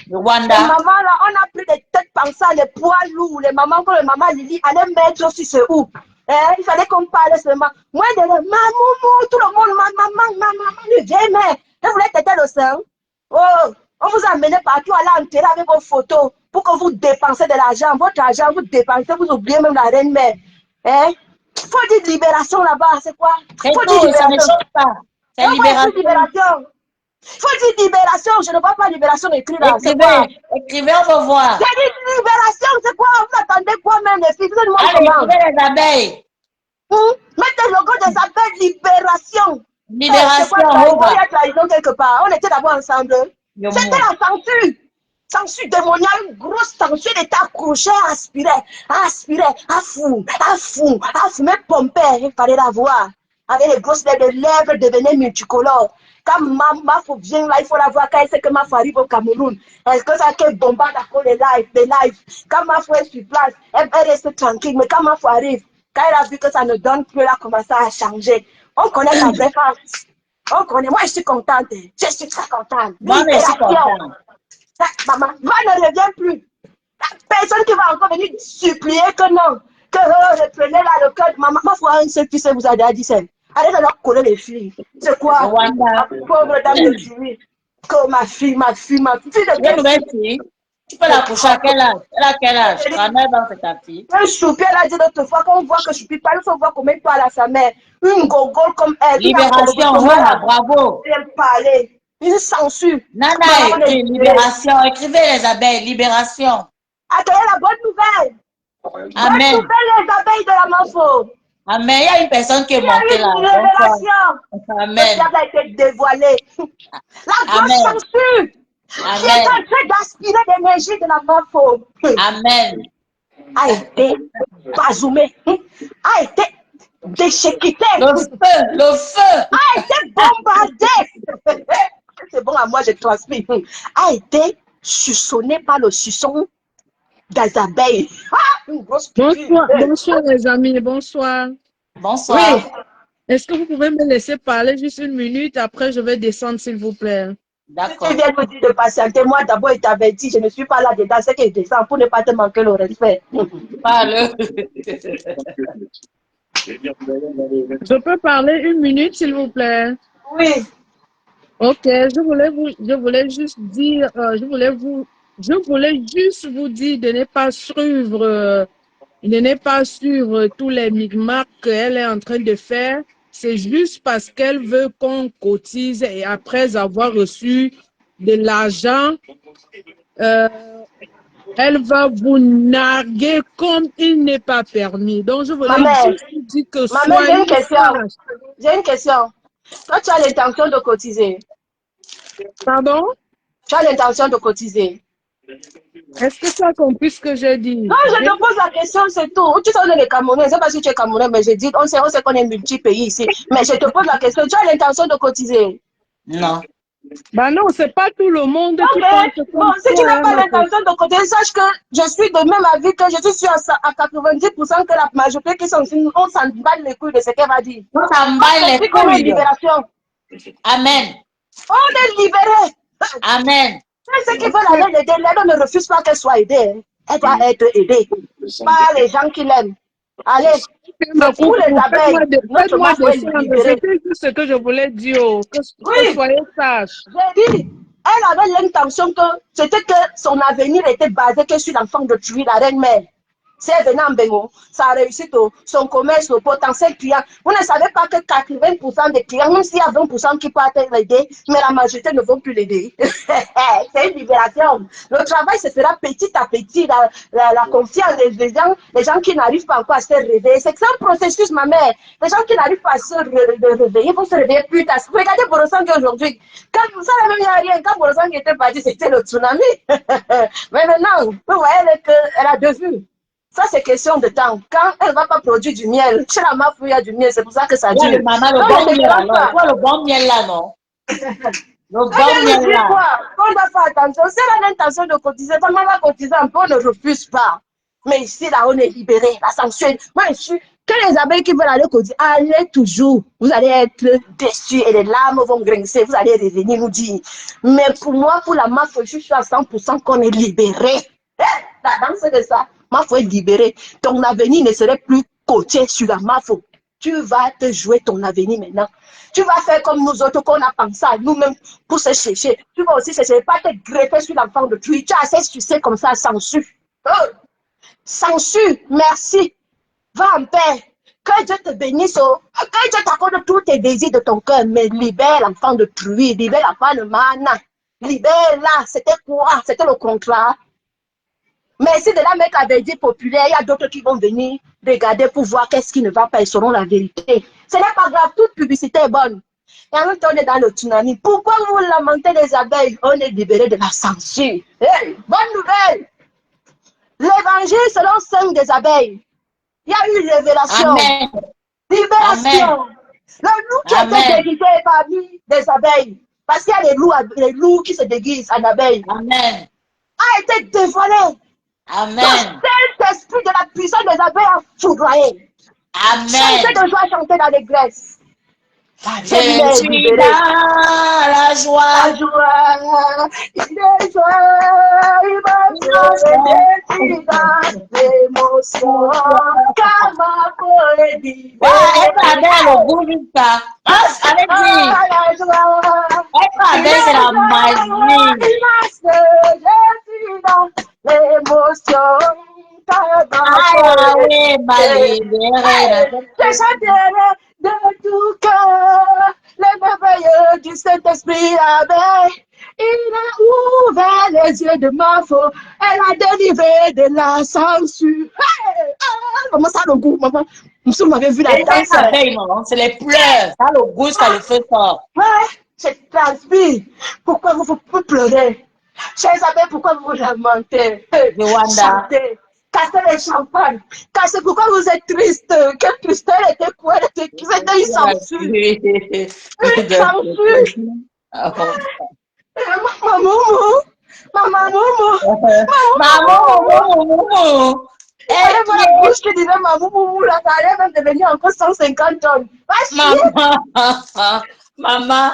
Le Rwanda. Les mamans là, on a pris des têtes pensantes, les poids lourds. Les mamans, quand les mamans Lily allaient mettre aussi ce où. Il fallait qu'on parle seulement. Moi, de maman, tout le monde, maman, le vieil mère. Vous voulez têter le sein? Oh, on vous a amené partout, aller enterrer avec vos photos. pour que vous dépensez de l'argent. Votre argent, vous dépensez, vous oubliez même la reine-mère. Hein? Faut dire libération là-bas, c'est quoi? C'est Faut tout, dire ça ne libération. choque pas. C'est Faut dire libération. libération. Faut dire libération. Je ne vois pas libération écrit là. C'est quoi? Écrivez, on va voir. J'ai dit libération, c'est quoi? Vous attendez quoi même les filles? Vous demandez Allez, comment? écrivez les abeilles. Mettez le logo des abeilles, libération. Libération, C'est quoi trahison? Il y a trahison quelque part. On était d'abord ensemble. C'était la censure. Censure démoniaque, une grosse censure, il était accroché, aspiré, à fou, même pompé, il fallait la voir. Avec les grosses lèvres devenaient multicolores. Quand ma fou vient là, il faut la voir quand elle sait que ma fou arrive au Cameroun. Est-ce que ça qu'elle bombarde à les lives. Quand ma fou est sur place, elle reste tranquille. Mais quand ma fou arrive, quand elle a vu que ça ne donne plus, elle a commencé à changer. On connaît la vraie face. On connaît. Moi, je suis contente. Je suis très contente. Moi, je suis contente. Maman, moi ne reviens plus. Personne qui va encore venir supplier que non. Que reprenez là le cœur de maman. Ma foi, un seul fils vous a dit ça. Arrête de leur coller les filles. C'est quoi? Ma pauvre dame de Julie. Que ma fille de quelle fille? Tu peux la coucher à quel âge? Elle a quel âge? 39 ans, c'est ta fille. Un choupi, elle a dit l'autre fois, quand on voit que Choupi parle, il faut voir comment il parle à sa mère. Une gogole comme elle. Libération, voilà, bravo. Elle parler. Une censure. Nana écrit libération. Écrivez les abeilles, libération. Attendez la bonne nouvelle. Amen. Bonne nouvelle, les abeilles de la Manfo. Amen. Il y a une personne qui est montée là. Révélation. Amen. Le diable a été dévoilé. La grosse censure. Qui est en train d'aspirer l'énergie de la Manfo. Amen. A été bazoumé. A été déchiqueté. Le feu. A été bombardé. C'est bon à moi, je transmets. A été suçonné par le suçon des abeilles. Une grosse bonsoir les amis, bonsoir. Bonsoir. Oui. Est-ce que vous pouvez me laisser parler juste une minute, après je vais descendre s'il vous plaît. D'accord. Si tu viens me dire de patienter, moi d'abord il t'avait dit, je ne suis pas là-dedans, c'est que je descends pour ne pas te manquer le respect. Parle. Je peux parler une minute s'il vous plaît? Oui. Ok, je voulais juste dire, je voulais juste vous dire de ne pas suivre tous les micmacs qu'elle est en train de faire. C'est juste parce qu'elle veut qu'on cotise et après avoir reçu de l'argent, elle va vous narguer comme il n'est pas permis. Donc, je voulais juste vous dire que j'ai une question. J'ai une question. Toi, tu as l'intention de cotiser. Pardon? Tu as l'intention de cotiser. Est-ce que tu as compris ce que j'ai dit? Non, je te pose la question, c'est tout. Tu sais, on est les Camerounais. Je ne sais pas si tu es Camerounais, mais je dis, on sait qu'on est multi-pays ici. Mais je te pose la question, tu as l'intention de cotiser? Non. Bah non, c'est pas tout le monde qui pense comme bon, si tu n'as pas l'intention de cotiser, sache que je suis de même avis que je suis sûre à 90% que la majorité qui sont ici, on s'en bat les couilles de ce qu'elle va dire. On s'en bat les couilles. Libération. Amen. On est libérés. Amen. Ceux qui veulent aller l'aider, l'aide ne refuse pas qu'elle soit aidée. Elle doit être aidée par les gens qui l'aiment. Allez, pour les abeilles, notre maman est libérée. C'était tout ce que je voulais dire, que soyez sages. J'ai dit, elle avait l'intention que c'était que son avenir était basé que sur l'enfant de tuer la reine-mère. Si elle venait en Bengo, sa réussite, son commerce, le potentiel client. Vous ne savez pas que 80% des clients, même s'il y a 20% qui partent l'aider, mais la majorité ne vont plus l'aider. C'est une libération. Le travail se fera petit à petit. La confiance des gens qui n'arrivent pas encore à se réveiller. C'est un processus, ma mère. Les gens qui n'arrivent pas à se réveiller vont se réveiller plus tard. Regardez Borosang aujourd'hui. Quand ça, même il n'y a rien. Quand Borosang était parti, c'était le tsunami. Mais maintenant, vous voyez qu'elle a deux vues. Ça, c'est question de temps. Quand elle ne va pas produire du miel, chez la mafia, il y a du miel, c'est pour ça que ça dure. Maman, le bon miel, alors. Quoi, le bon miel là, non? Le bon miel là. On doit faire attention. Si elle a l'intention de cotiser, on va cotiser un peu, on ne refuse pas. Mais ici, là, on est libéré. La sanction. Moi, je suis. Que les abeilles qui veulent aller cotiser, allez toujours. Vous allez être déçus et les larmes vont grincer. Vous allez revenir nous dire. Mais pour moi, pour la mafia, je suis à 100% qu'on est libéré. La danse de ça. Ma foi est libérée. Ton avenir ne serait plus coaché sur la mafia. Tu vas te jouer ton avenir maintenant. Tu vas faire comme nous autres qu'on a pensé à nous-mêmes pour se chercher. Tu vas aussi chercher, pas te greffer sur l'enfant de tu. Tu as assez sucé comme ça, censure. Censure, merci. Va en paix. Que Dieu te bénisse. Que Dieu t'accorde tous tes désirs de ton cœur. Mais libère l'enfant de truie. Libère l'enfant de mana. Libère-la. C'était quoi? C'était le contrat. Mais si de la mec avait dit populaire, il y a d'autres qui vont venir regarder pour voir qu'est-ce qui ne va pas. Ils sauront la vérité. Ce n'est pas grave. Toute publicité est bonne. Et en même temps, on est dans le tsunami. Pourquoi vous lamentez les abeilles? On est libéré de la censure. Hey, bonne nouvelle. L'évangile selon Saint des abeilles. Il y a eu une révélation. Amen. Libération. Amen. Le loup qui était déguisé parmi des abeilles, parce qu'il y a les loups qui se déguisent en abeilles, Amen. a été dévoilé. Amen. Le Saint-Esprit de la puissance des abeilles a foudroyé. Chantez Amen. de joie, chantez d'allégresse. Je suis dans la joie. La joie, il est joie, il m'a fait dans l'émotion, car ma peau est libérée. Ouais, elle parle au bout du tas. Allez-y. La joie, Elle parle, c'est la magie. je suis dans l'émotion, car ma peau est libérée. Je chanterai de tout cœur les merveilleux du Saint-Esprit avec. Il a ouvert les yeux de ma faute. Elle a délivré de la censure. Hey! Comment ça le goût, maman? Vous m'avez vu la danse. C'est les pleurs. Ça le goût, ça le fait fort. Ouais, je transpire. Pourquoi vous pleurez? Chers amis, pourquoi vous lamentez? Chantez. Cassez les champagnes. Cassez pourquoi vous êtes triste. Quelle tristesse était quoi? C'était une censure. Une censure. Maman, elle voit la bouche qui disait maman, là, ça allait même devenir encore 150 tonnes. Maman,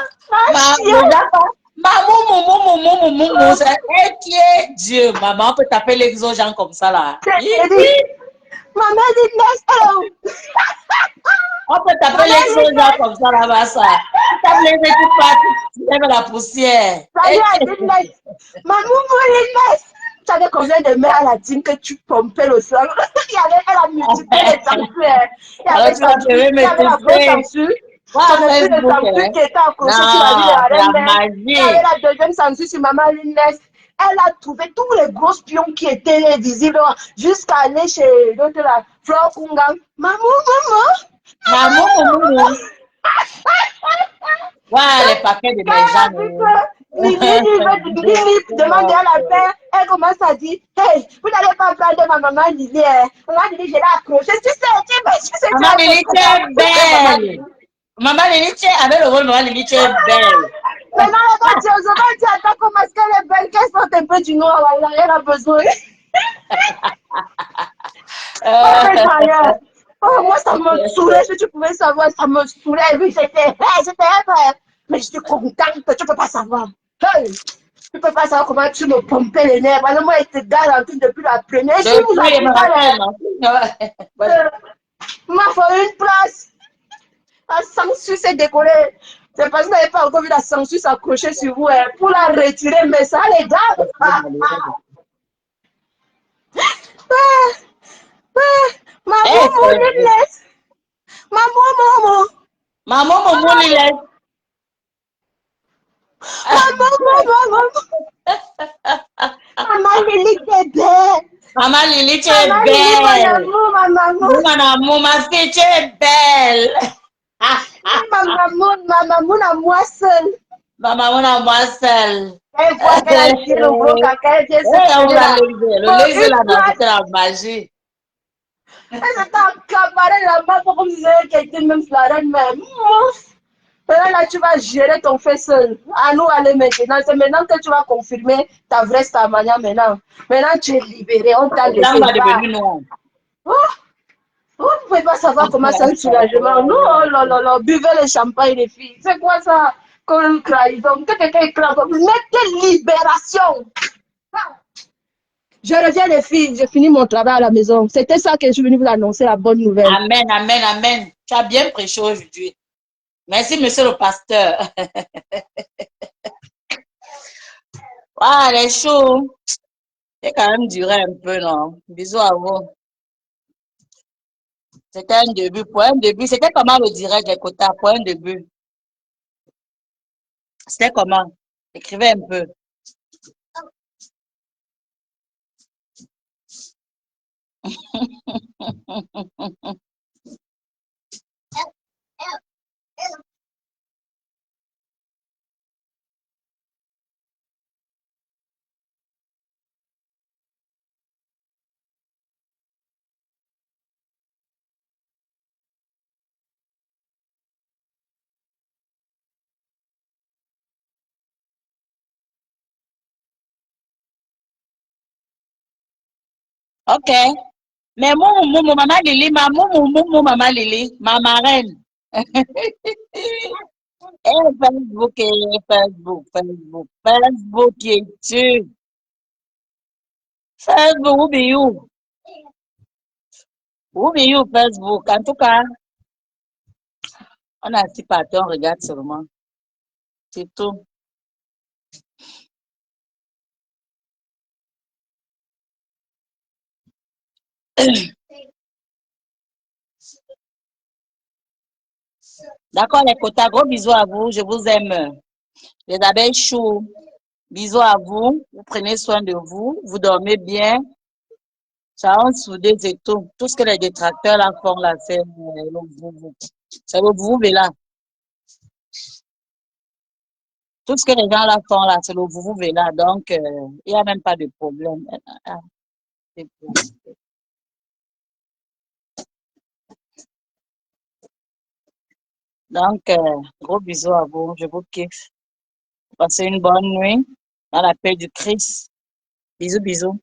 c'est elle qui est Dieu. Maman peut taper les autres gens comme ça là. Maman dit laisse. On peut taper les autres gens comme ça là-bas ça. Tu tapes les équipes partout, tu lèves la poussière. Maman, laisse. Tu savais combien de mères à la dîme que tu pompais le sang? Elle a multiplié les sanctuaires. Alors tu vas te remettre. J'avais plus de censure qui était accrochée sur la vie de la reine. Il y avait la deuxième censure sur Maman Linès. Elle a trouvé tous les gros pions qui étaient visibles jusqu'à aller chez l'autre là, Flore Kungang. Maman. Ouais, les paquets de gens. Lily demande à la paix. Elle commence à dire, hey, vous n'allez pas prendre ma maman Lily. Maman Lily, je l'ai accrochée. Tu sais. Maman Lily, tu es belle. Maman Lily, tu es avec le rôle, Maman Lily, tu es belle. Maintenant, elle va dire, attends, comment est-ce qu'elle est belle, qu'elle sort un peu du noir, elle a besoin. Oh, moi, ça me saoulait, si tu pouvais savoir, ça me saoulait. Oui, c'était mais je suis contente, tu ne peux pas savoir. Hey, tu ne peux pas savoir comment tu me pompais les nerfs. Alors, moi, elle te garantit depuis la première. Si vous avez m'a fait une place. La censure s'est décollée. C'est parce que vous n'avez pas encore vu la censure s'accrocher sur vous pour la retirer, mais ça, les gars. Maman, les laisse. Maman. Maman, les laisse. Maman, Lily, t'es belle. Maman Lily, tu es belle. Maman, ma fille, tu es belle. Maman, à moi seule. Maman, à moi seule. Elle voit qu'elle a tiré le gros caca, elle dit le léger là, c'est la magie. Elle s'est accaparée là-bas comme si elle était même la reine même. Là, tu vas gérer ton fait seul. À nous aller maintenant. C'est maintenant que tu vas confirmer ta vraie stamania maintenant. Maintenant, tu es libéré. On t'a laissé. Vous ne pouvez pas savoir comment c'est un soulagement. Non, oh là, buvez le champagne, les filles. C'est quoi ça? Comme une trahison. Que quelqu'un éclate. Mettez libération. Je reviens les filles, j'ai fini mon travail à la maison. C'était ça que je suis venue vous annoncer, la bonne nouvelle. Amen, amen, amen. Tu as bien prêché aujourd'hui. Merci, monsieur le pasteur. Ah, les shows. C'est quand même duré un peu, non? Bisous à vous. C'était un début. Pour un début, c'était comment le direct, les quotas, pour un début? C'était comment? Écrivez un peu. OK. Mais maman Lily, maman Lily, ma marraine. Facebook, Facebook, YouTube. Facebook, où be you, Facebook. En tout cas, on a assis par terre, on regarde seulement. C'est tout. D'accord, les quotas, gros bisous à vous, je vous aime. Les abeilles chou, bisous à vous, vous prenez soin de vous, vous dormez bien. Ça on soudé, c'est tout. Tout ce que les détracteurs là font là, c'est le vous. C'est le vous, là. Tout ce que les gens là font là, c'est le vous, là. Donc, il n'y a même pas de problème. Ah, c'est bon. Donc, gros bisous à vous, je vous kiffe. Passez une bonne nuit dans la paix du Christ. Bisous, bisous.